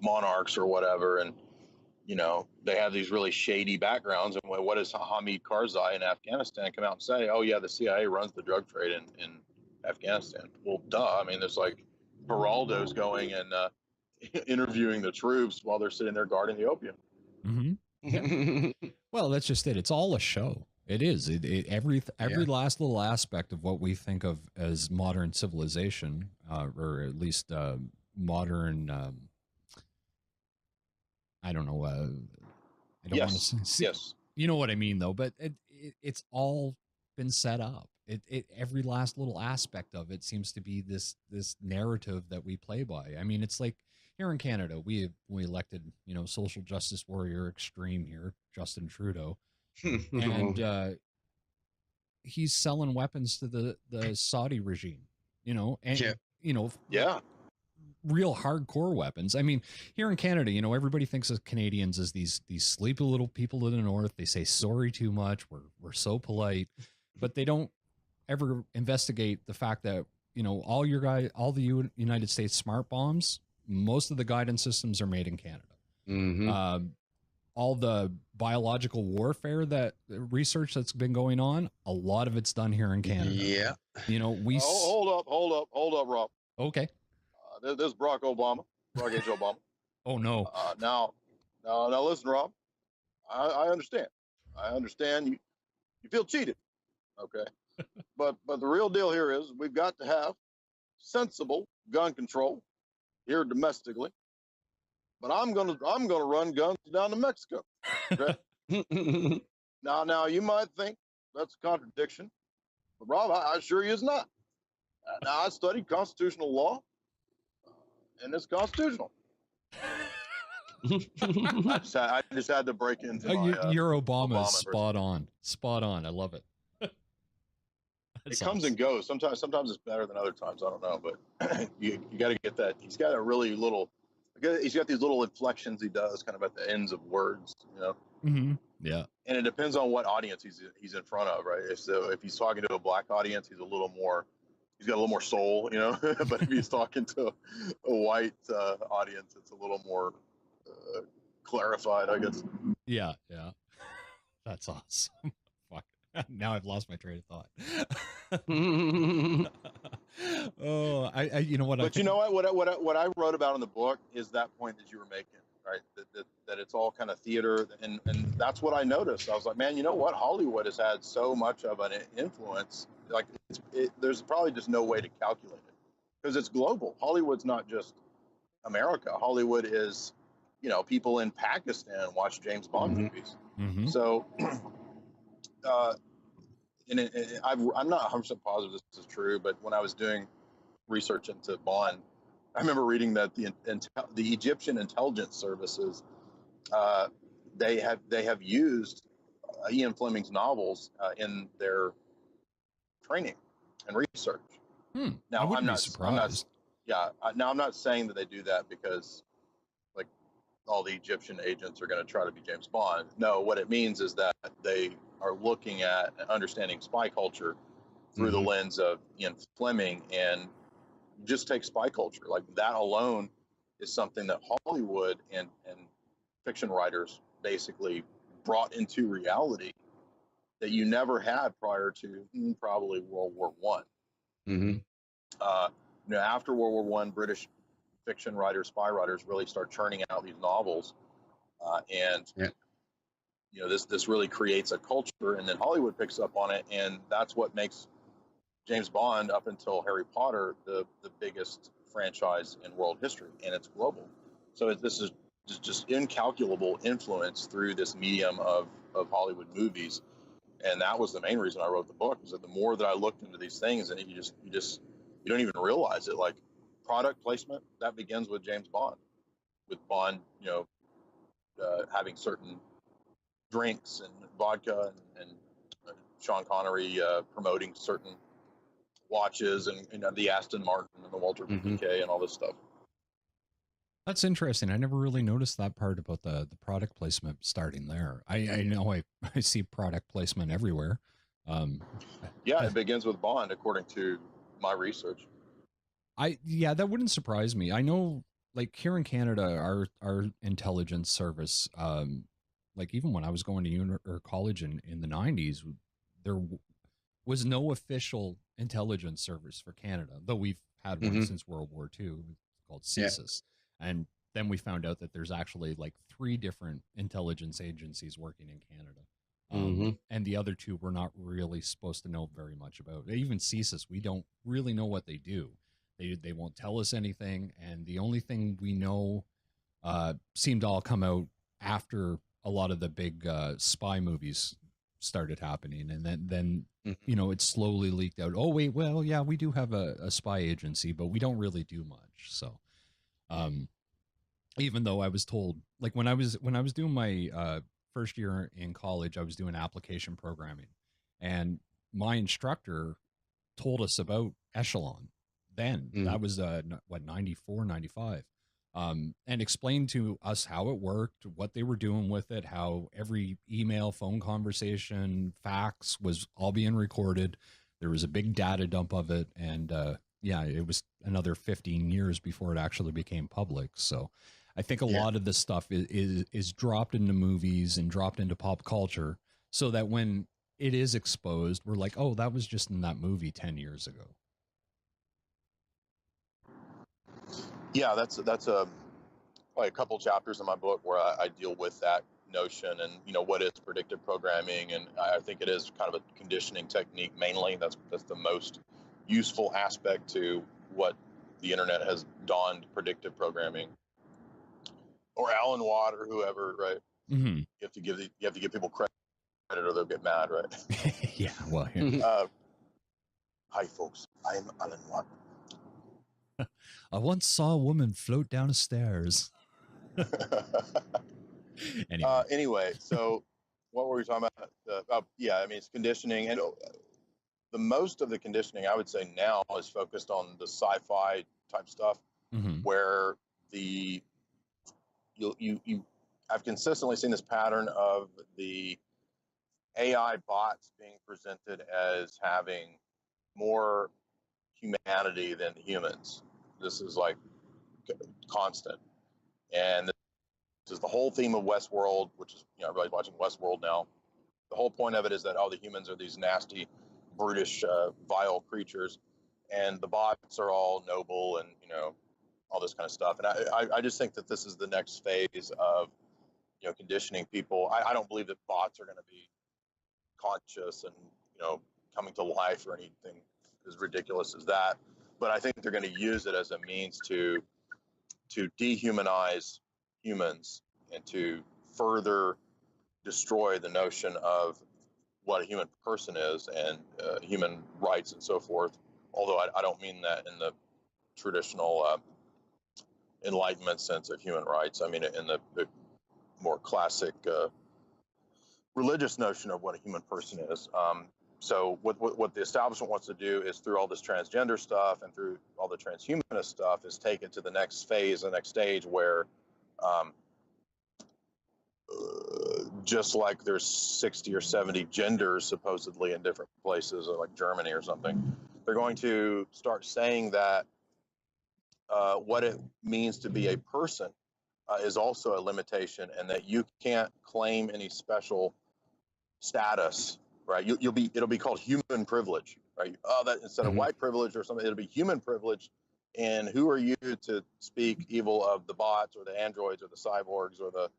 monarchs or whatever, and they have these really shady backgrounds. And what does Hamid Karzai in Afghanistan come out and say? Oh yeah, the CIA runs the drug trade in Afghanistan. Well, duh. I mean, there's like Geraldo's going and interviewing the troops while they're sitting there guarding the opium. Mm-hmm. Yeah. Well, that's just it. It's all a show. It is. Every last little aspect of what we think of as modern civilization, or at least modern. I don't know. I don't want to say. Yes. You know what I mean, though. But it's all been set up. Every last little aspect of it seems to be this narrative that we play by. I mean, it's like here in Canada, we elected social justice warrior extreme here, Justin Trudeau, and he's selling weapons to the Saudi regime. Real hardcore weapons. I mean, here in Canada, everybody thinks of Canadians as these sleepy little people in the north. They say sorry too much. We're so polite, but they don't ever investigate the fact that all the United States smart bombs, most of the guidance systems are made in Canada. Mm-hmm. All the biological warfare research that's been going on, a lot of it's done here in Canada. Yeah. Hold up, Rob. Okay. There's Barack H. Obama. Oh no. Now listen, Rob. I understand. I understand you feel cheated. Okay. But the real deal here is we've got to have sensible gun control here domestically. But I'm gonna run guns down to Mexico. Okay? now you might think that's a contradiction, but Rob, I assure you it's not. Now I studied constitutional law, and it's constitutional. I just had to break into your Obama is spot on. I love it. It comes and goes. Sometimes it's better than other times. I don't know, but you got to get that. He's got a really little. He's got these little inflections he does, kind of at the ends of words. Mm-hmm. Yeah. And it depends on what audience he's in front of, right? If he's talking to a black audience, he's got a little more soul, But if he's talking to a white audience, it's a little more clarified, I guess. Yeah. That's awesome. Fuck. Now I've lost my train of thought. Oh, I you know what? But you know what? What I wrote about in the book is that point that you were making, right? That that it's all kind of theater, and that's what I noticed. I was like, man, you know what? Hollywood has had so much of an influence. Like, there's probably just no way to calculate it because it's global. Hollywood's not just America. Hollywood is, people in Pakistan watch James Bond movies. Mm-hmm. So, I'm not 100% positive this is true, but when I was doing research into Bond, I remember reading that the Egyptian intelligence services, they have used Ian Fleming's novels in their training and research. Now, I wouldn't be surprised. Now I'm not saying that they do that because like all the Egyptian agents are going to try to be James Bond. No, what it means is that they are looking at and understanding spy culture through the lens of Ian Fleming, and just take spy culture. Like, that alone is something that Hollywood and fiction writers basically brought into reality that you never had prior to probably World War One. After World War One, British fiction writers, spy writers, really start churning out these novels, this really creates a culture, and then Hollywood picks up on it, and that's what makes James Bond, up until Harry Potter, the biggest franchise in world history, and it's global. So this is just incalculable influence through this medium of Hollywood movies, and that was the main reason I wrote the book. Is that the more that I looked into these things, and you don't even realize it. Like, product placement that begins with James Bond, with Bond, having certain drinks and vodka, and Sean Connery promoting certain watches, and the Aston Martin and the Walter PK and all this stuff. That's interesting. I never really noticed that part about the product placement starting there. I know I see product placement everywhere. It begins with Bond, according to my research. That wouldn't surprise me. I know, like, here in Canada, our intelligence service, like, even when I was going to college in the 90s, there was no official intelligence service for Canada, though we've had one since World War II called CSIS. And then we found out that there's actually like 3 different intelligence agencies working in Canada. And the other 2 we're not really supposed to know very much about. Even CSIS, we don't really know what they do. They won't tell us anything. And the only thing we know seemed to all come out after a lot of the big spy movies started happening, and then it slowly leaked out. Oh wait, well, yeah, we do have a spy agency, but we don't really do much. So even though I was told, like, when I was doing my first year in college, I was doing application programming, and my instructor told us about Echelon then. That was 94, 95. And explained to us how it worked, what they were doing with it, how every email, phone conversation, fax was all being recorded. There was a big data dump of it. And it was another 15 years before it actually became public. So I think a lot of this stuff is dropped into movies and dropped into pop culture, so that when it is exposed, we're like, oh, that was just in that movie 10 years ago. Yeah, that's probably a couple chapters in my book where I deal with that notion, and what is predictive programming, and I think it is kind of a conditioning technique mainly. That's the most useful aspect to what the internet has donned, predictive programming, or Alan Watt or whoever, right? You have to give people credit, or they'll get mad, right? Yeah, well, hi folks, I'm Alan Watt. I once saw a woman float down the stairs. Anyway, so what were we talking about? It's conditioning, and the most of the conditioning I would say now is focused on the sci-fi type stuff, where I've consistently seen this pattern of the AI bots being presented as having more humanity than humans. This is like constant, and this is the whole theme of Westworld, which is, everybody's watching Westworld now. The whole point of it is that the humans are these nasty, brutish, vile creatures, and the bots are all noble and all this kind of stuff. And I just think that this is the next phase of conditioning people. I don't believe that bots are going to be conscious and coming to life or anything as ridiculous as that. But I think they're going to use it as a means to dehumanize humans and to further destroy the notion of what a human person is and human rights and so forth. Although I don't mean that in the traditional Enlightenment sense of human rights. I mean it in the more classic religious notion of what a human person is. So what the establishment wants to do is, through all this transgender stuff and through all the transhumanist stuff, is take it to the next phase, the next stage, where just like there's 60 or 70 genders supposedly in different places, like Germany or something, they're going to start saying that what it means to be a person is also a limitation, and that you can't claim any special status, right? It'll be called human privilege, right? Oh, that instead of white privilege or something, it'll be human privilege. And who are you to speak evil of the bots or the androids or the cyborgs or the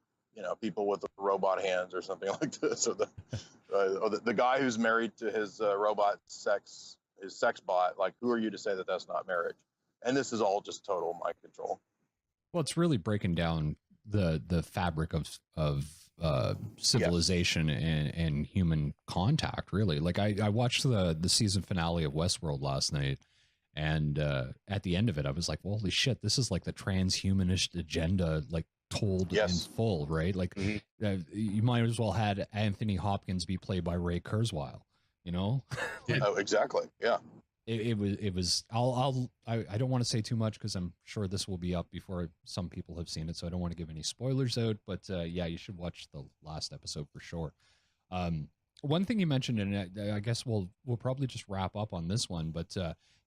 people with the robot hands or something like this, or the guy who's married to his his sex bot? Like, who are you to say that that's not marriage? And this is all just total mind control. Well, it's really breaking down the fabric of civilization and human contact, really. Like I watched the season finale of Westworld last night, and at the end of it I was like, well, holy shit, this is like the transhumanist agenda, like told in full, right? Like you might as well had Anthony Hopkins be played by Ray Kurzweil, Like, oh, exactly. Yeah. It was I don't want to say too much because I'm sure this will be up before some people have seen it, so I don't want to give any spoilers out, but yeah, you should watch the last episode for sure. One thing you mentioned, and I guess we'll probably just wrap up on this one, but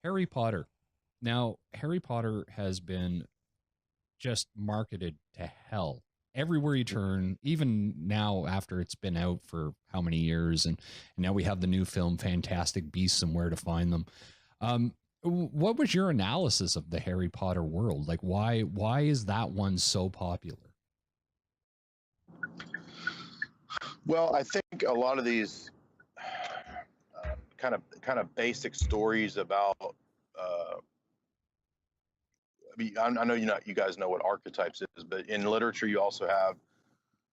Harry Potter. Now, Harry Potter has been just marketed to hell everywhere you turn, even now after it's been out for how many years, and now we have the new film Fantastic Beasts and Where to Find Them. What was your analysis of the Harry Potter world? Like, why is that one so popular? Well, I think a lot of these kind of basic stories about I know you guys know what archetypes is, but in literature you also have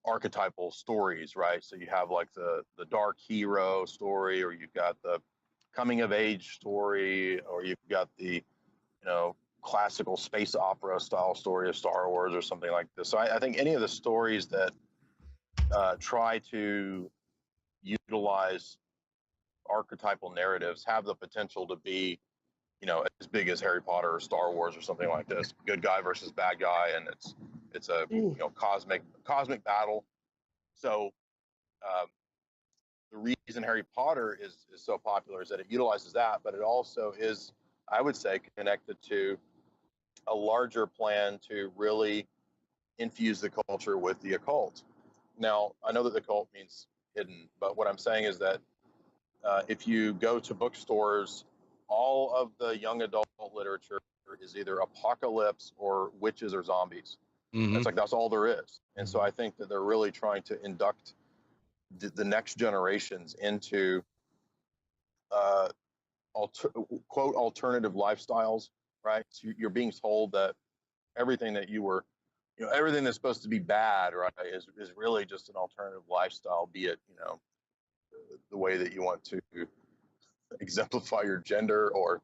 archetypal stories, right? So you have like the dark hero story, or you've got the coming of age story, or you've got the classical space opera style story of Star Wars or something like this. So I think any of the stories that try to utilize archetypal narratives have the potential to be as big as Harry Potter or Star Wars or something like this. Good guy versus bad guy, and it's a cosmic battle. So the reason Harry Potter is so popular is that it utilizes that, but it also is, I would say, connected to a larger plan to really infuse the culture with the occult. Now, I know that the occult means hidden, but what I'm saying is that if you go to bookstores, all of the young adult literature is either apocalypse or witches or zombies. It's like that's all there is. And so I think that they're really trying to induct the next generations into quote alternative lifestyles, right? So you're being told that everything that everything that's supposed to be bad, right, is really just an alternative lifestyle, be it the way that you want to exemplify your gender or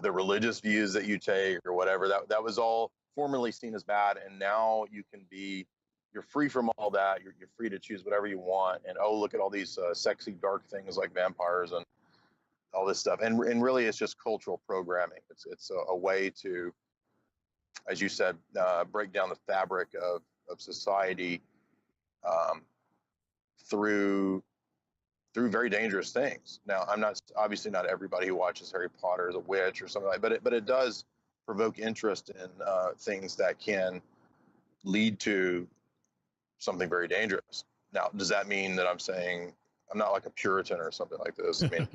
the religious views that you take or whatever. That was all formerly seen as bad, and now you're free from all that. You're free to choose whatever you want, and look at all these sexy dark things like vampires and all this stuff. And really, it's just cultural programming. It's a way to, as you said, break down the fabric of society through very dangerous things. Now, obviously not everybody who watches Harry Potter is a witch or something like that, but it does provoke interest in things that can lead to something very dangerous. Now, does that mean that I'm saying I'm not like a Puritan or something like this? I mean,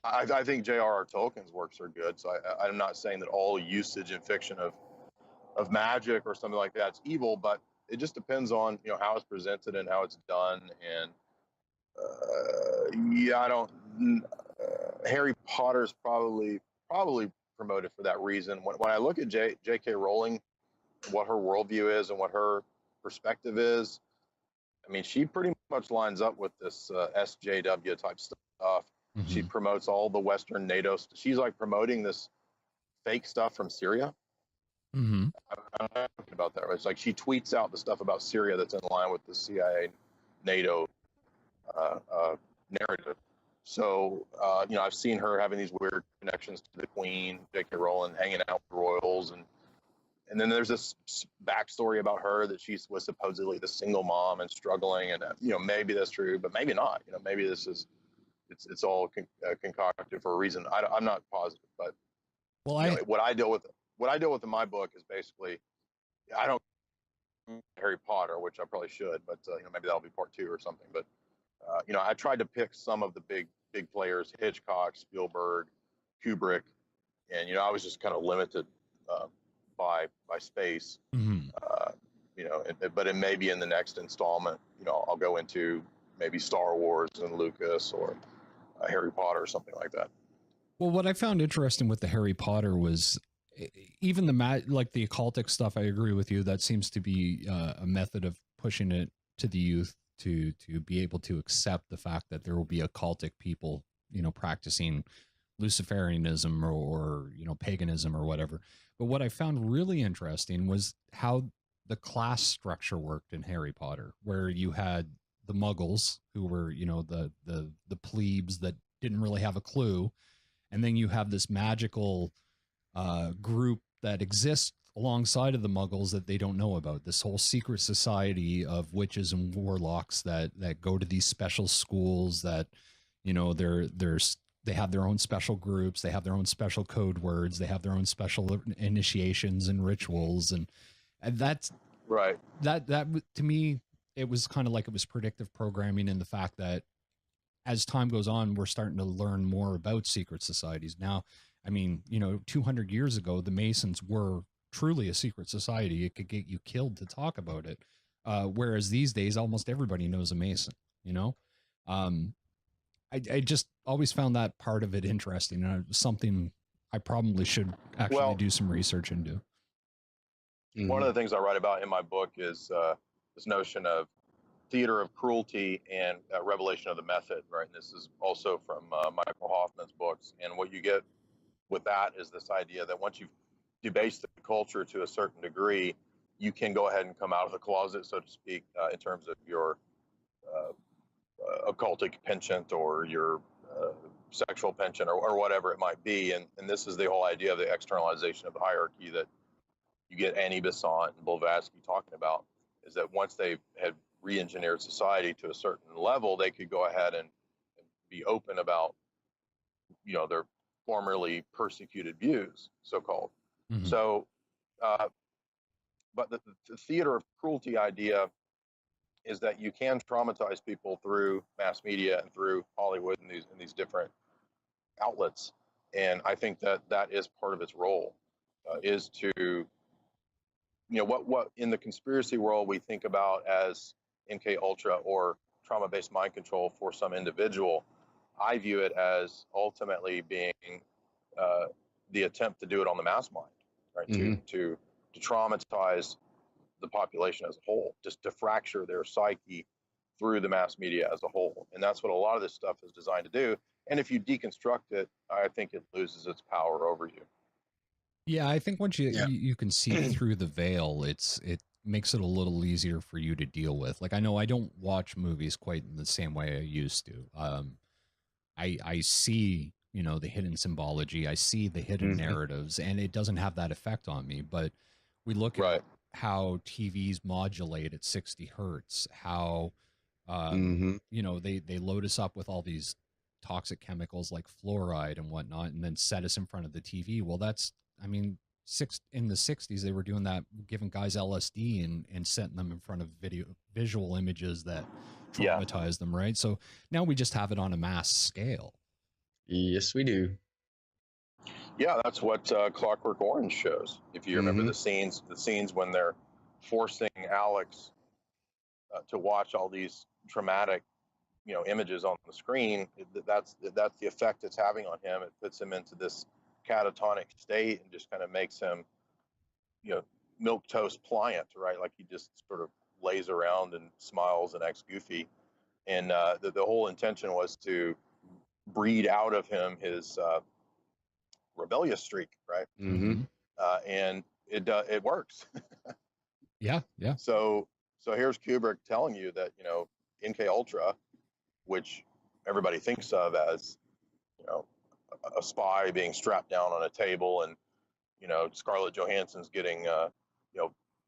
I think J.R.R. Tolkien's works are good, so I'm not saying that all usage in fiction of magic or something like that's evil, but it just depends on, how it's presented and how it's done. And yeah, I don't. Harry Potter's probably promoted for that reason. When I look at J.K. Rowling, what her worldview is and what her perspective is, I mean, she pretty much lines up with this SJW type stuff. Mm-hmm. She promotes all the Western NATO. She's like promoting this fake stuff from Syria. Mm-hmm. I'm talking about that. Right? It's like she tweets out the stuff about Syria that's in line with the CIA NATO narrative. So, I've seen her having these weird connections to the Queen, J.K. Rowling, hanging out with royals, and then there's this backstory about her that she was supposedly the single mom and struggling, and maybe that's true, but maybe not. Maybe this is it's all concocted for a reason. I'm not positive, but well, what I deal with in my book is basically, I don't Harry Potter, which I probably should, but maybe that'll be part 2 or something. But I tried to pick some of the big players: Hitchcock, Spielberg, Kubrick, and I was just kind of limited by space. Mm-hmm. But it may be in the next installment. I'll go into maybe Star Wars and Lucas, or Harry Potter or something like that. Well, what I found interesting with the Harry Potter was even like the occultic stuff. I agree with you. That seems to be a method of pushing it to the youth to be able to accept the fact that there will be occultic people, practicing Luciferianism or paganism or whatever. But what I found really interesting was how the class structure worked in Harry Potter, where you had the Muggles, who were, the plebes that didn't really have a clue. And then you have this magical group that exists alongside of the Muggles that they don't know about. This whole secret society of witches and warlocks that go to these special schools that, they have their own special groups. They have their own special code words. They have their own special initiations and rituals. And that's right. That to me, it was kind of like it was predictive programming in the fact that as time goes on, we're starting to learn more about secret societies. Now, I mean, 200 years ago, the Masons were truly a secret society. It could get you killed to talk about it. Whereas these days, almost everybody knows a Mason, I just always found that part of it interesting. And something I probably should actually do some research into. One of the things I write about in my book is this notion of theater of cruelty and revelation of the method, right? And this is also from Michael Hoffman's books. And what you get with that is this idea that once you've debased the culture to a certain degree, you can go ahead and come out of the closet, so to speak, in terms of your occultic penchant or your sexual penchant or whatever it might be. And this is the whole idea of the externalization of the hierarchy that you get Annie Besant and Blavatsky talking about, is that once they had re-engineered society to a certain level, they could go ahead and be open about, their formerly persecuted views, so-called. Mm-hmm. So, but the theater of cruelty idea is that you can traumatize people through mass media and through Hollywood and these different outlets. And I think that is part of its role, is to, what in the conspiracy world we think about as MK Ultra or trauma-based mind control for some individual. I view it as ultimately being the attempt to do it on the mass mind, right? Mm-hmm. To traumatize the population as a whole, just to fracture their psyche through the mass media as a whole. And that's what a lot of this stuff is designed to do. And if you deconstruct it, I think it loses its power over you. Yeah, I think once you can see through the veil, it makes it a little easier for you to deal with. Like, I know I don't watch movies quite in the same way I used to. I see, the hidden symbology. I see the hidden narratives, and it doesn't have that effect on me. But we look at how TVs modulate at 60 hertz, how, they load us up with all these toxic chemicals like fluoride and whatnot, and then set us in front of the TV. Well, in the 60s, they were doing that, giving guys LSD and setting them in front of visual images that traumatize them, right? So now we just have it on a mass scale. Yes, we do. Yeah, that's what Clockwork Orange shows. If you remember the scenes when they're forcing Alex to watch all these traumatic, images on the screen. That's the effect it's having on him. It puts him into this catatonic state and just kind of makes him, milk toast pliant, right? Like he just sort of lays around and smiles and acts goofy. And the whole intention was to breed out of him his rebellious streak, right? Mm-hmm. And it works. Yeah. So here's Kubrick telling you that MK Ultra, which everybody thinks of as a spy being strapped down on a table, and Scarlett Johansson's getting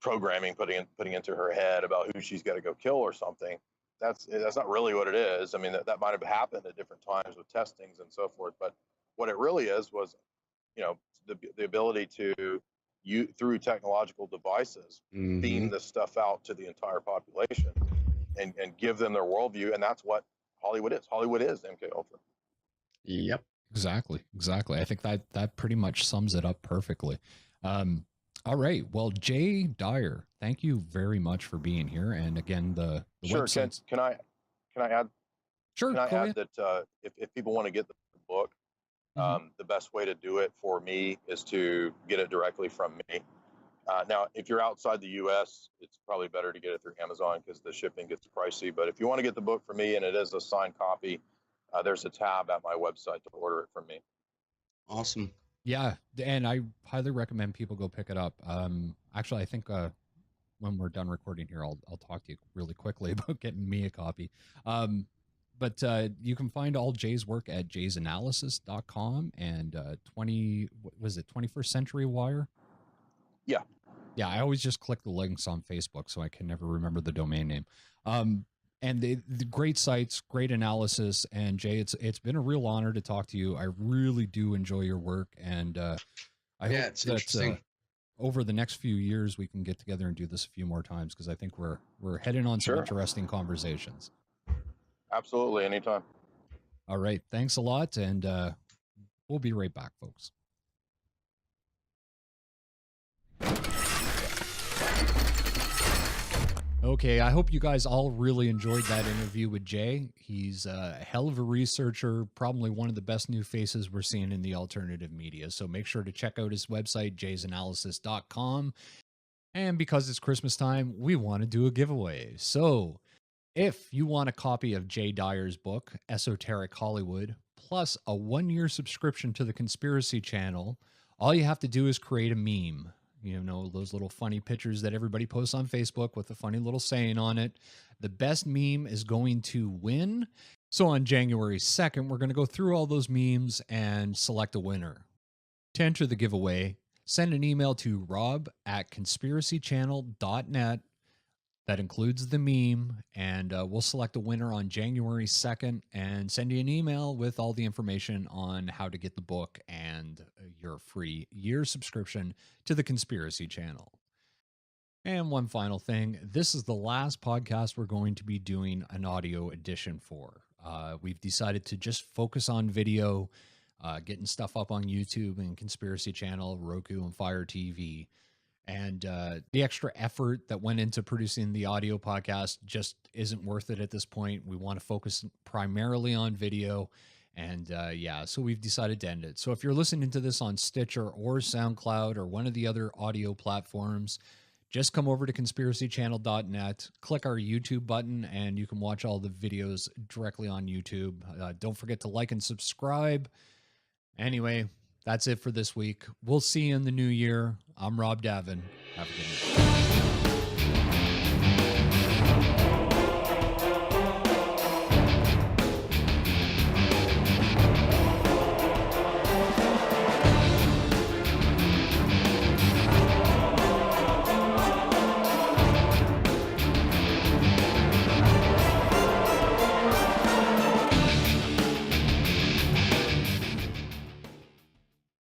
programming putting into her head about who she's got to go kill or something. That's not really what it is. I mean, that might have happened at different times with testings and so forth, but what it really is was the ability to through technological devices beam this stuff out to the entire population and give them their worldview. And that's what Hollywood is. Hollywood is MK Ultra. Yep. Exactly. I think that pretty much sums it up perfectly. All right. Well, Jay Dyer, thank you very much for being here. And again, the sure. website. Can I add? Sure. Can I add that if people want to get the book, the best way to do it for me is to get it directly from me. Now, if you're outside the U.S., it's probably better to get it through Amazon because the shipping gets pricey. But if you want to get the book from me and it is a signed copy, there's a tab at my website to order it from me. Awesome. Yeah, and I highly recommend people go pick it up. Actually, I think when we're done recording here, I'll talk to you really quickly about getting me a copy. But you can find all Jay's work at jaysanalysis.com and 21st Century Wire? Yeah. Yeah, I always just click the links on Facebook, so I can never remember the domain name. And the great sites, great analysis, and Jay, it's been a real honor to talk to you. I really do enjoy your work, and I hope that over the next few years we can get together and do this a few more times because I think we're heading on some interesting conversations. Absolutely, anytime. All right, thanks a lot, and we'll be right back, folks. Okay, I hope you guys all really enjoyed that interview with Jay. He's a hell of a researcher, probably one of the best new faces we're seeing in the alternative media. So make sure to check out his website, jaysanalysis.com. And because it's Christmas time, we want to do a giveaway. So if you want a copy of Jay Dyer's book, Esoteric Hollywood, plus a 1-year subscription to the Conspiracy Channel, all you have to do is create a meme. Those little funny pictures that everybody posts on Facebook with a funny little saying on it. The best meme is going to win. So on January 2nd, we're going to go through all those memes and select a winner. To enter the giveaway, send an email to rob@conspiracychannel.net. That includes the meme, and we'll select a winner on January 2nd and send you an email with all the information on how to get the book and your free year subscription to the Conspiracy Channel. And one final thing, this is the last podcast we're going to be doing an audio edition for. We've decided to just focus on video, getting stuff up on YouTube and Conspiracy Channel, Roku, and Fire TV. And the extra effort that went into producing the audio podcast just isn't worth it at this point. We want to focus primarily on video. And so we've decided to end it. So if you're listening to this on Stitcher or SoundCloud or one of the other audio platforms, just come over to conspiracychannel.net, click our YouTube button, and you can watch all the videos directly on YouTube. Don't forget to like and subscribe. Anyway, that's it for this week. We'll see you in the new year. I'm Rob Davin. Have a good night.